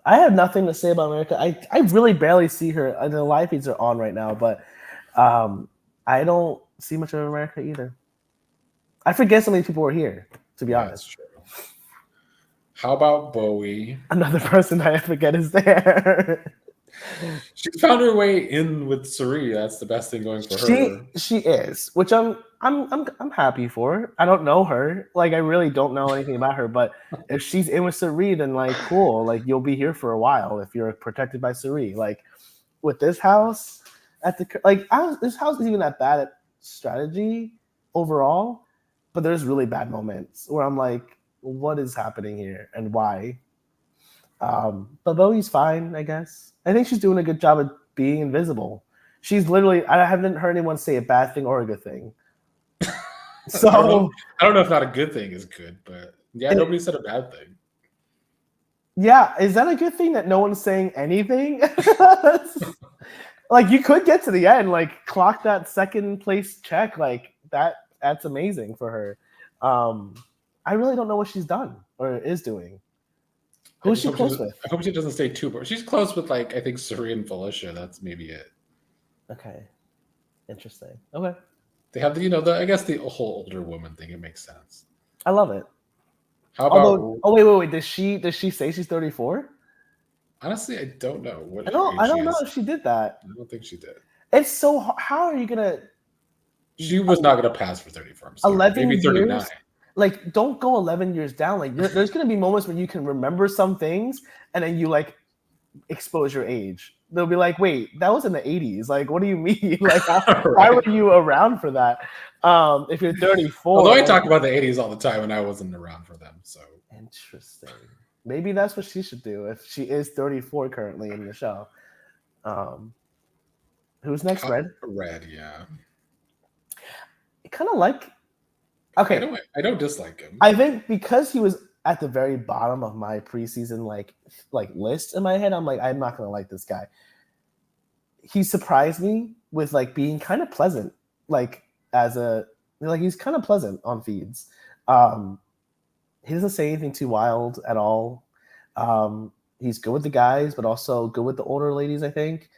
I have nothing to say about America. I really barely see her. The live feeds are on right now, but I don't see much of America either. I forget so many people were here, to be honest. That's true. How about Bowie? Another person I forget is there. She found her way in with Suri. That's the best thing going for her. She is, which I'm happy for. I don't know her. Like I really don't know anything about her, but if she's in with Suri, then like cool. Like you'll be here for a while if you're protected by Suri. Like with this house this house isn't even that bad at strategy overall, but there's really bad moments where I'm like, what is happening here and why? But Bowie's fine, I guess. I think she's doing a good job of being invisible. She's literally, I haven't heard anyone say a bad thing or a good thing. So I don't know if not a good thing is good, but yeah, nobody said a bad thing. Yeah, is that a good thing that no one's saying anything? Like you could get to the end, like clock that second place check, like that's amazing for her. I really don't know what she's done or is doing. Who's she close with? I hope she doesn't stay too bored. She's close with like I think Suri and Felicia. That's maybe it. Okay, interesting. Okay, they have I guess the whole older woman thing. It makes sense. I love it. How about? Wait. Does she say she's 34? Honestly, I don't know. I don't know if she did that. I don't think she did. It's so. How are you gonna? She was not gonna pass for 34. I'm sorry. 11 maybe 39. Years? Like, don't go 11 years down. Like, there's going to be moments when you can remember some things and then you, like, expose your age. They'll be like, wait, that was in the 80s. Like, what do you mean? Like, why were you around for that? If you're 34. Although I talk about the 80s all the time and I wasn't around for them, so. Interesting. Maybe that's what she should do if she is 34 currently in the show. Who's next, Red? Red, yeah. Kind of like... Okay, I don't dislike him. I think because he was at the very bottom of my preseason like list in my head, I'm like, I'm not gonna like this guy. He surprised me with like being kind of pleasant, he's kind of pleasant on feeds. He doesn't say anything too wild at all. He's good with the guys, but also good with the older ladies. I think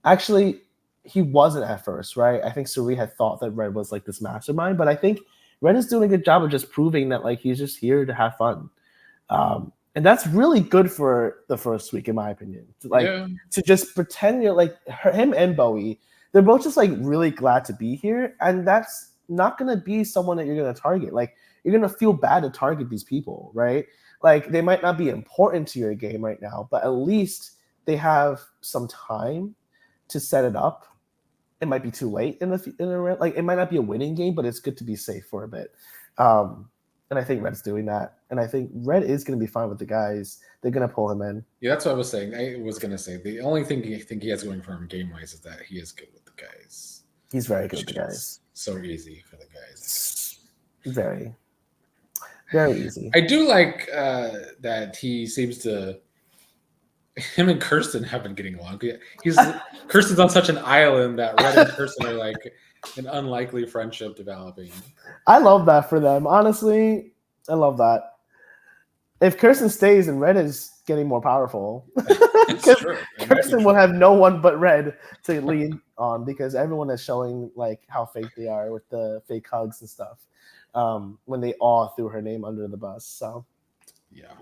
actually he wasn't at first, right? I think Suri had thought that Red was like this mastermind, but I think Red is doing a good job of just proving that like he's just here to have fun, and that's really good for the first week, in my opinion. To just pretend you're like him and Bowie, they're both just like really glad to be here, and that's not gonna be someone that you're gonna target. Like you're gonna feel bad to target these people, right? Like they might not be important to your game right now, but at least they have some time to set it up. It might be too late in the like it might not be a winning game, but it's good to be safe for a bit. And And I think Red's doing that. And I think Red is going to be fine with the guys. They're going to pull him in. Yeah, that's what I was saying. I was gonna say the only thing I think he has going for him game wise is that he is good with the guys. He's very good Which with the is guys. So easy for the guys. Very, very easy. I do like that he seems to. Him and Kirsten have been getting along. Kirsten's on such an island that Red and Kirsten are like an unlikely friendship developing. I love that for them. Honestly, I love that. If Kirsten stays and Red is getting more powerful, Kirsten will have no one but Red to lean on because everyone is showing like how fake they are with the fake hugs and stuff when they all threw her name under the bus. So, yeah.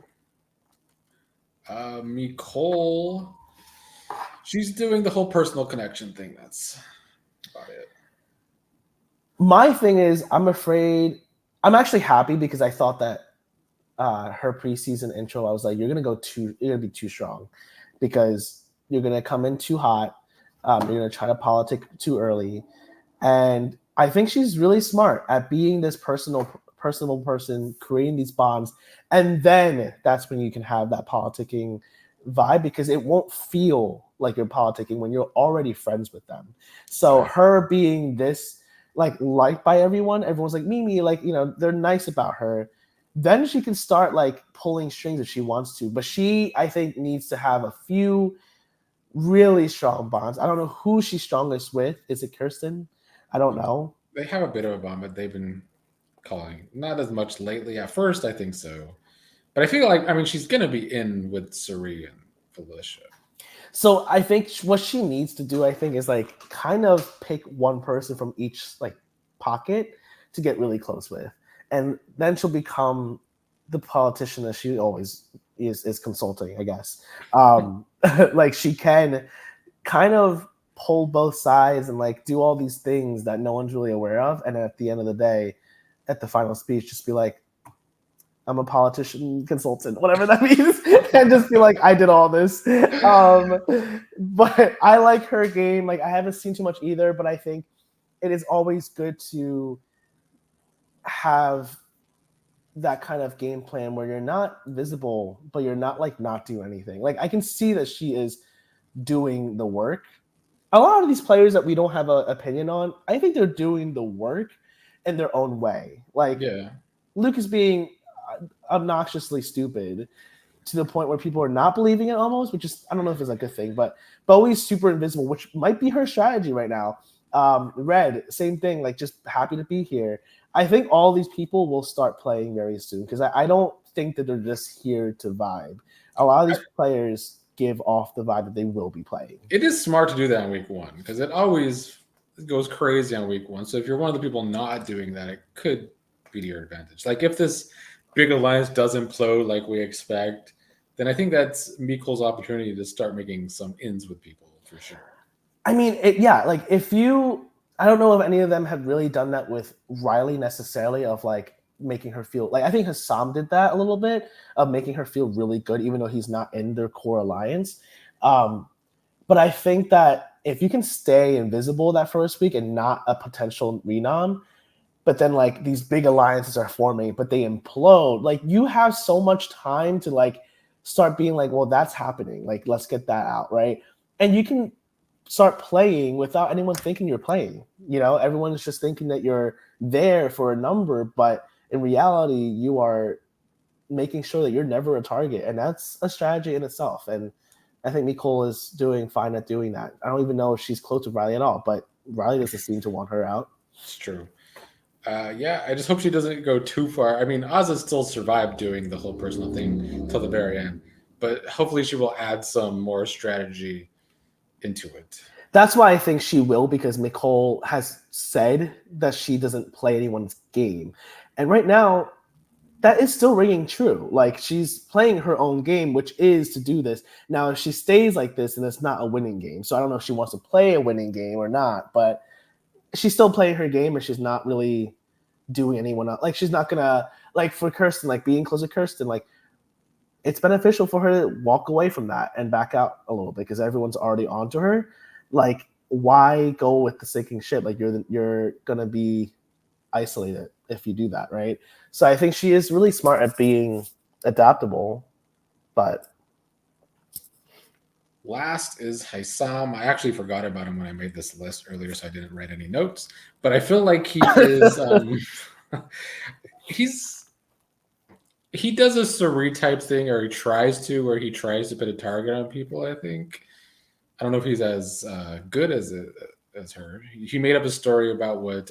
Nicole, she's doing the whole personal connection thing. That's about it. My thing is, I'm actually happy because I thought that her preseason intro, I was like, you're gonna be too strong because you're gonna come in too hot. You're gonna try to politic too early, and I think she's really smart at being this personal person, creating these bonds, and then that's when you can have that politicking vibe because it won't feel like you're politicking when you're already friends with them. So her being this liked by everyone's like Mimi, they're nice about her. Then she can start pulling strings if she wants to. But she, I think, needs to have a few really strong bonds. I don't know who she's strongest with. Is it Kirsten? I don't know. They have a bit of a bond, but they've been calling not as much lately. At first, I think so. But I feel like, she's going to be in with Suri and Felicia. So I think what she needs to do, is kind of pick one person from each pocket to get really close with. And then she'll become the politician that she always is consulting, I guess. She can kind of pull both sides and do all these things that no one's really aware of. And at the end of the day, at the final speech, just be like, I'm a politician consultant, whatever that means, and just be like, I did all this. But I like her game. I haven't seen too much either, but I think it is always good to have that kind of game plan where you're not visible, but you're not not doing anything. I can see that she is doing the work. A lot of these players that we don't have an opinion on, I think they're doing the work in their own way. Luke is being obnoxiously stupid to the point where people are not believing it almost, which is, I don't know if it's a good thing, but Bowie's super invisible, which might be her strategy right now. Red, same thing, just happy to be here. I think all these people will start playing very soon because I don't think that they're just here to vibe. A lot of these players give off the vibe that they will be playing. It is smart to do that in week one because it always goes crazy on week one. So if you're one of the people not doing that, it could be to your advantage. If this big alliance does implode like we expect, then I think that's Mikol's opportunity to start making some ins with people for sure. I don't know if any of them have really done that with Reilly necessarily of making her feel I think Hassam did that a little bit of making her feel really good, even though he's not in their core alliance. But I think that if you can stay invisible that first week and not a potential renom, but then these big alliances are forming, but they implode, you have so much time to start being well, that's happening. Let's get that out, right? And you can start playing without anyone thinking you're playing. Everyone is just thinking that you're there for a number, but in reality, you are making sure that you're never a target. And that's a strategy in itself. And I think Nicole is doing fine at doing that. I don't even know if she's close to Reilly at all, but Reilly doesn't seem to want her out. It's true. I just hope she doesn't go too far. Ozza still survived doing the whole personal thing till the very end, but hopefully she will add some more strategy into it. That's why I think she will, because Nicole has said that she doesn't play anyone's game. And right now, that is still ringing true. She's playing her own game, which is to do this. Now, if she stays like this, then it's not a winning game. So I don't know if she wants to play a winning game or not, but she's still playing her game and she's not really doing anyone else. She's not gonna, for Kirsten, being close to Kirsten, it's beneficial for her to walk away from that and back out a little bit because everyone's already onto her. Why go with the sinking ship? You're gonna be isolated if you do that, right? So I think she is really smart at being adaptable, but Last is Haisam. I actually forgot about him when I made this list earlier, so I didn't write any notes. But I feel like he is he's he does a Suri type thing, or he tries to, where he tries to put a target on people. I think I don't know if he's as good as her. He made up a story about what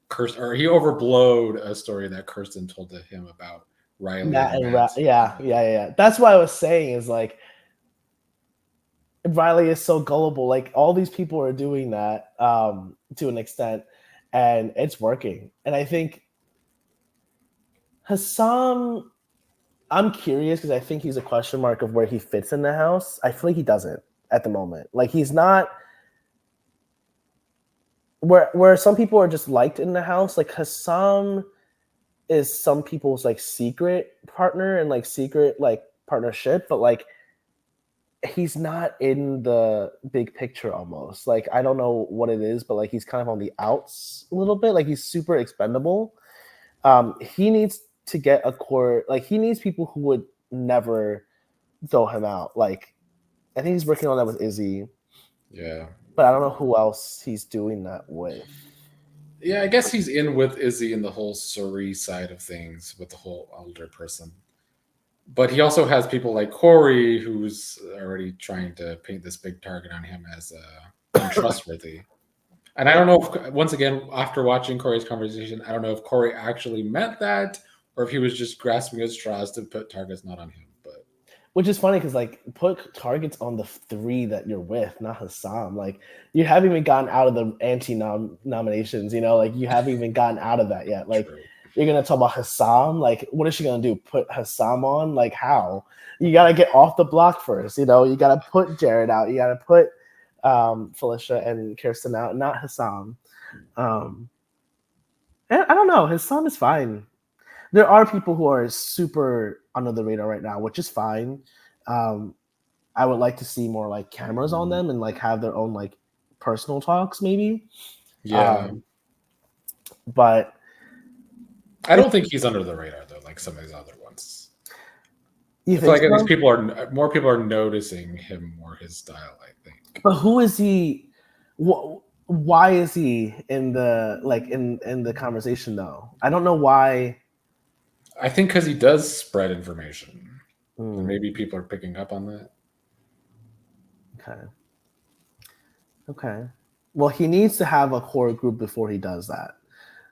Kirsten, or he overblowed a story that Kirsten told to him about Reilly Matt and and Matt. yeah. That's what I was saying is like Reilly is so gullible. Like all these people are doing that to an extent, and it's working. And I think Hassan, I'm curious because I think he's a question mark of where he fits in the house. I feel like he doesn't at the moment. Like he's not where some people are just liked in the house. Like Hassan is some people's like secret partner and like secret like partnership, but like he's not in the big picture almost. Like I don't know what it is, but like he's kind of on the outs a little bit. Like he's super expendable. He needs to get a core. Like he needs people who would never throw him out. Like I think he's working on that with Izzy. Yeah. But I don't know who else he's doing that with. Yeah, I guess he's in with Izzy in the whole Suri side of things with the whole older person. But he also has people like Corey, who's already trying to paint this big target on him as untrustworthy. And I don't know if, once again, after watching Corey's conversation, I don't know if Corey actually meant that or if he was just grasping at straws to put targets not on him. But which is funny because like put targets on the three that you're with, not Hassan. Like you haven't even gotten out of the nominations, you know, like you haven't even gotten out of that yet. Like true. you're gonna talk about Hassan. Like what is she gonna do? Put Hassan on? Like how? You gotta get off the block first, you know. You gotta put Jared out. You gotta put Felicia and Kirsten out, not Hassan. And I don't know. Hassan is fine. There are people who are super under the radar right now, which is fine. Um, I would like to see more like cameras on them and like have their own like personal talks, maybe. Yeah. But I don't think he's under the radar, though, like some of these other ones. you I feel think like at so? least more people are noticing him more, his style, I think. But who is he? Why is he in the like in the conversation though? I don't know why. I think because he does spread information. And Hmm, maybe people are picking up on that. okay. Okay. Well, he needs to have a core group before he does that.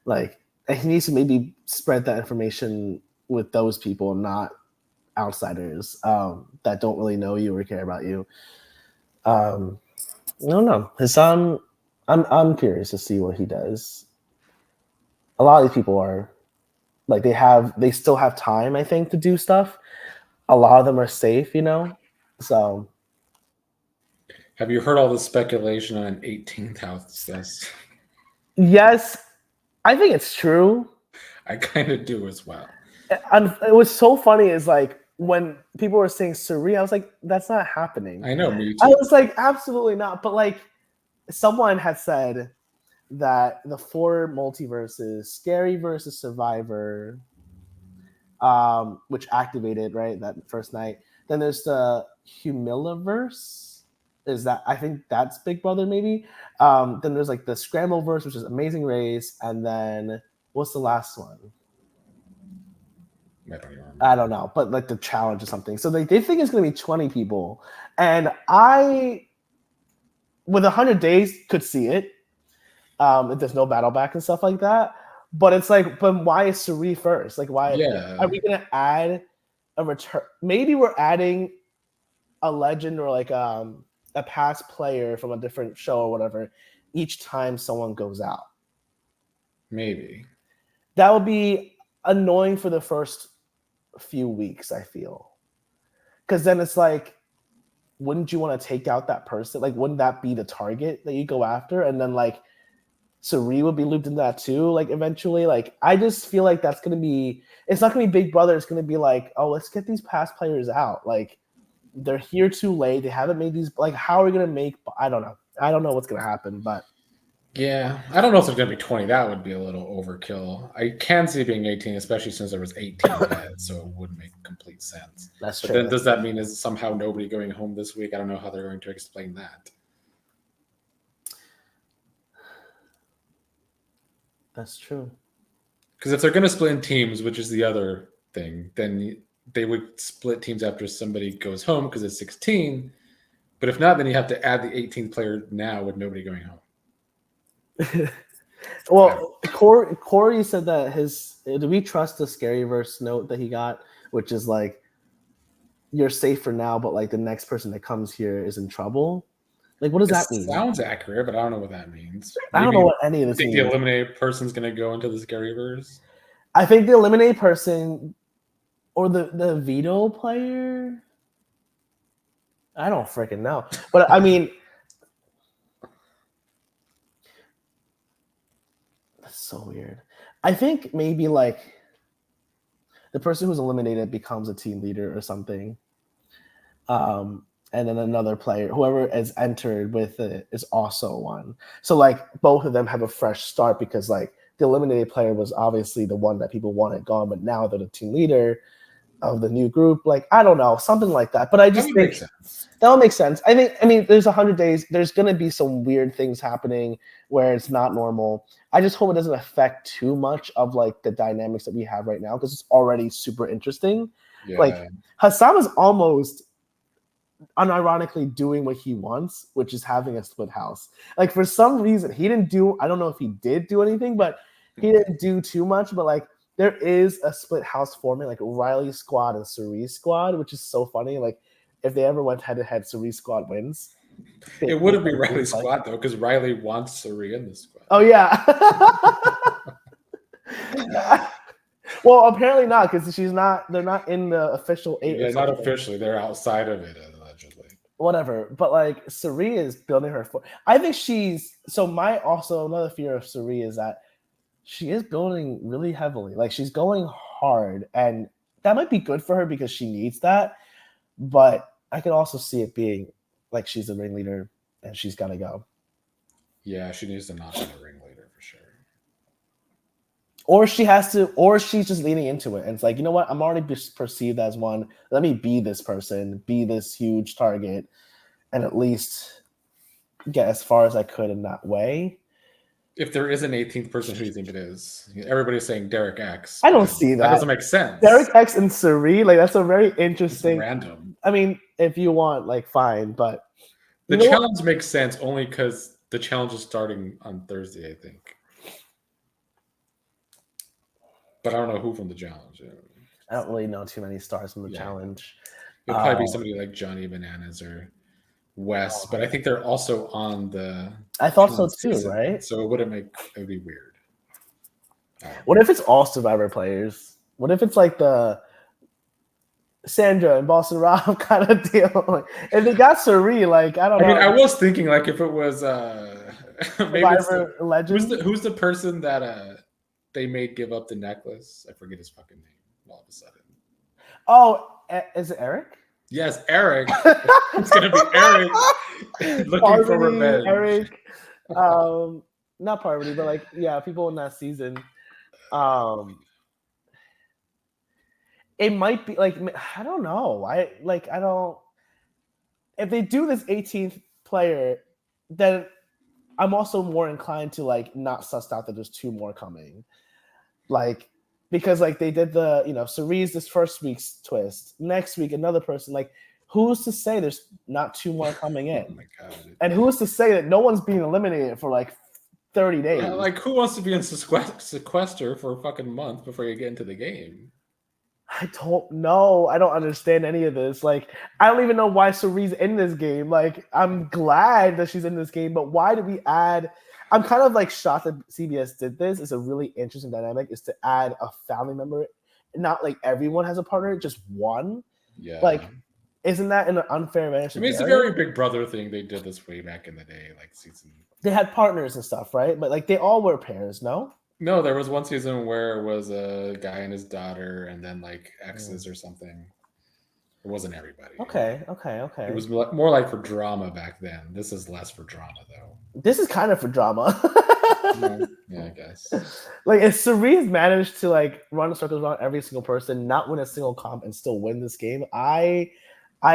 Like, and he needs to maybe spread that information with those people, not outsiders that don't really know you or care about you. No, no. Hassan, I'm curious to see what he does. A lot of these people are like they still have time, I think, to do stuff. A lot of them are safe, you know. So Have you heard all the speculation on an 18th house? Yes, yes, I think it's true. I kind of do as well. And it was so funny is like when people were saying Suri, I was like, that's not happening. I know, me I too. was like, absolutely not. But like someone had said that the four multiverses, Scary versus Survivor, which activated right that first night. Then there's the Humiliverse. Is that I think that's Big Brother maybe. Then there's like the Scrambleverse, which is Amazing Race, and then what's the last one? I don't even remember. I don't know, but like the challenge or something. So they think it's going to be 20 people, and I, with 100 days, could see it. If there's no battle back and stuff like that. But it's like, but why is Suri first? Like, why are Yeah, we gonna add a return? Maybe we're adding a legend or like a past player from a different show or whatever each time someone goes out. maybe. That would be annoying for the first few weeks, I feel. Because then it's like, wouldn't you want to take out that person? Like, wouldn't that be the target that you go after? And then like Suri would be looped into that too, like eventually. Like I just feel like that's gonna be it's not gonna be Big Brother, it's gonna be like, oh, let's get these past players out. Like they're here too late. They haven't made these like how are we gonna make I don't know. I don't know what's gonna happen, but Yeah, I don't know if there's going to be 20. That would be a little overkill. I can see it being 18, especially since there was 18 yet, so it would make complete sense. That's But true. then does that mean is somehow nobody going home this week? I don't know how they're going to explain that. That's true. Because if they're going to split in teams, which is the other thing, then they would split teams after somebody goes home because it's 16. But if not, then you have to add the 18th player now with nobody going home. Well, Corey said that do we trust the Scaryverse note that he got, which is like, you're safe for now, but like the next person that comes here is in trouble? Like, what does that mean? Sounds accurate, but I don't know what that means. I don't know what any of this means. The eliminated person's going to go into the Scaryverse? I think the eliminated person or the veto player. I don't freaking know. But I mean, that's so weird. I think maybe like the person who's eliminated becomes a team leader or something. And then another player, whoever is entered with it, is also one. So like both of them have a fresh start because like the eliminated player was obviously the one that people wanted gone, but now they're the team leader of the new group. Like, I don't know, something like that. But I just think that would make sense. I mean, there's 100 days. There's going to be some weird things happening where it's not normal. I just hope it doesn't affect too much of like the dynamics that we have right now because it's already super interesting. Yeah. Like Hassan is almost unironically doing what he wants, which is having a split house. Like for some reason, he didn't do, I don't know if he did do anything, but he didn't do too much. But like there is a split house forming, like Reilly squad and Cerise squad, which is so funny. Like if they ever went head to head, Cerise squad wins. It wouldn't be Reilly's squad though, because Reilly wants Cerise in the squad. Oh yeah. Well, apparently not, because she's not. They're not in the official 8. Yeah, not officially. They're outside of it, allegedly. Whatever, but like Cerise is building her. I think she's. So my also another fear of Cerise is that she is building really heavily. Like she's going hard, and that might be good for her because she needs that. But I could also see it being like she's the ringleader and she's got to go. Yeah, she needs to not be the ringleader for sure. Or she has to, or she's just leaning into it. And it's like, you know what? I'm already perceived as one. Let me be this person, be this huge target, and at least get as far as I could in that way. If there is an 18th person, who do you think it is? Everybody's saying Derek X. I don't see that. That doesn't make sense. Derek X and Cerise, like that's a very interesting. It's random. I mean, if you want, like, fine, but the challenge makes sense only because the challenge is starting on Thursday, I think. But I don't know who from the challenge. I don't really know too many stars from the challenge. It'll probably be somebody like Johnny Bananas or Wes, but I think they're also on the. I thought so too, season, right? So it would be weird. What if it's all Survivor players? What if it's like the Sandra and Boston Rob kind of deal? Like, if they got Cerise, like I don't know. I mean, I was thinking like if it was maybe Survivor legend. Who's the person that they made give up the necklace? I forget his fucking name all of a sudden. Oh, is it Eric? Yes, Eric. It's gonna be Eric looking Parvati, for revenge. Eric, not Parvati, but like people in that season. It might be like I don't know. I don't. If they do this 18th player, then I'm also more inclined to like not suss out that there's 2 more coming. Like, because like they did the, Cerise this first week's twist. Next week, another person. Like, who's to say there's not 2 more coming in? Oh my God. And who's to say that no one's being eliminated for like 30 days? Yeah, like, who wants to be in sequester for a fucking month before you get into the game? I don't know. I don't understand any of this. Like, I don't even know why Cerise in this game. Like, I'm glad that she's in this game, but why did we add? I'm kind of like shocked that CBS did this. It's a really interesting dynamic is to add a family member. Not like everyone has a partner, just one. Yeah. Like, isn't that an unfair advantage? I mean, it's a very Big Brother thing. They did this way back in the day, like season. They had partners and stuff, right? But like they all were pairs, no? No, there was one season where it was a guy and his daughter, and then like exes or something. It wasn't everybody. Okay. It was more like for drama back then. This is less for drama, though. This is kind of for drama. Yeah, I guess. Like, if Cerise managed to like run circles around every single person, not win a single comp, and still win this game, I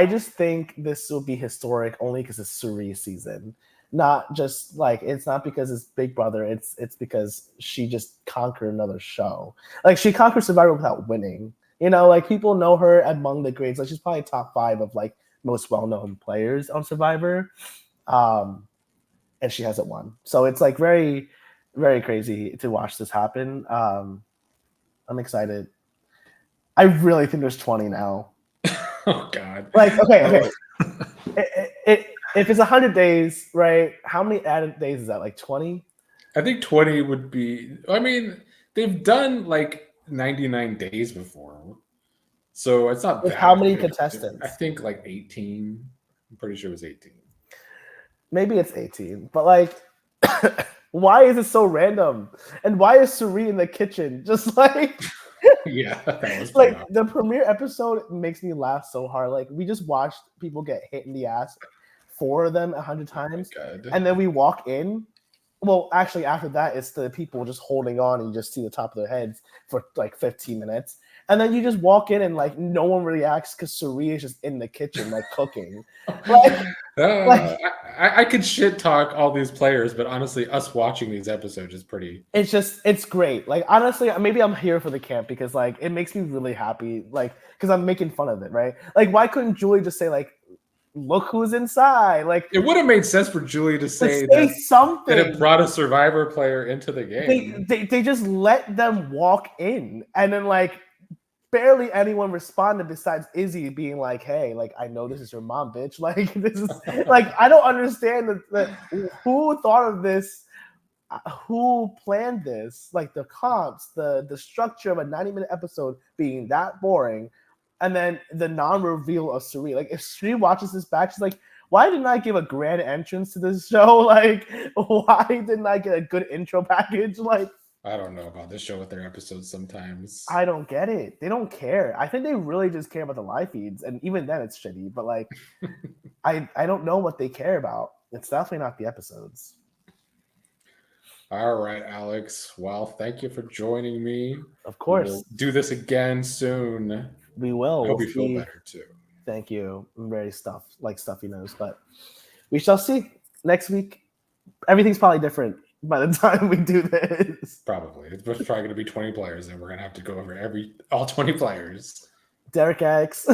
just think this will be historic only because it's Cerise season. Not just like, it's not because it's Big Brother. It's because she just conquered another show. Like, she conquered Survivor without winning. You know, like, people know her among the greats. Like, she's probably top 5 of like most well-known players on Survivor. And she hasn't won. So it's like very, very crazy to watch this happen. I'm excited. I really think there's 20 now. Oh God! Like, okay. If it's 100 days, right? How many added days is that? Like 20? I think 20 would be. I mean, they've done like 99 days before, so it's not With that. how many big. contestants? I think like 18. I'm pretty sure it was 18. Maybe it's 18, but like, why is it so random? And why is Suri in the kitchen? Just like, Yeah, that was like the premiere episode makes me laugh so hard. Like, we just watched people get hit in the ass, 4 of them 100 times, and then we walk in. Well, actually, after that, it's the people just holding on, and you just see the top of their heads for like 15 minutes. And then you just walk in, and like no one reacts because Suri is just in the kitchen, like cooking. I could shit talk all these players, but honestly, us watching these episodes is pretty. It's great. Like, honestly, maybe I'm here for the camp because like it makes me really happy. Like, because I'm making fun of it, right? Like, why couldn't Julie just say like, "Look who's inside"? Like, it would have made sense for Julie to say something. That it brought a Survivor player into the game. They just let them walk in, and then like barely anyone responded besides Izzy being like, "Hey, like, I know this is your mom, bitch." Like, this is like, I don't understand who thought of this, who planned this, like the comps, the structure of a 90-minute episode being that boring, and then the non-reveal of Suri. Like, if Suri watches this back, she's like, why didn't I give a grand entrance to this show? Like, why didn't I get a good intro package? Like, I don't know about this show with their episodes sometimes. I don't get it. They don't care. I think they really just care about the live feeds, and even then it's shitty. But like, I don't know what they care about. It's definitely not the episodes. All right, Alex. Well, thank you for joining me. Of course. We'll do this again soon. We will. I hope you feel better too. Thank you. I'm very stuffy nose, but we shall see next week. Everything's probably different by the time we do this. Probably. It's probably going to be 20 players, and we're going to have to go over all 20 players. Derek X.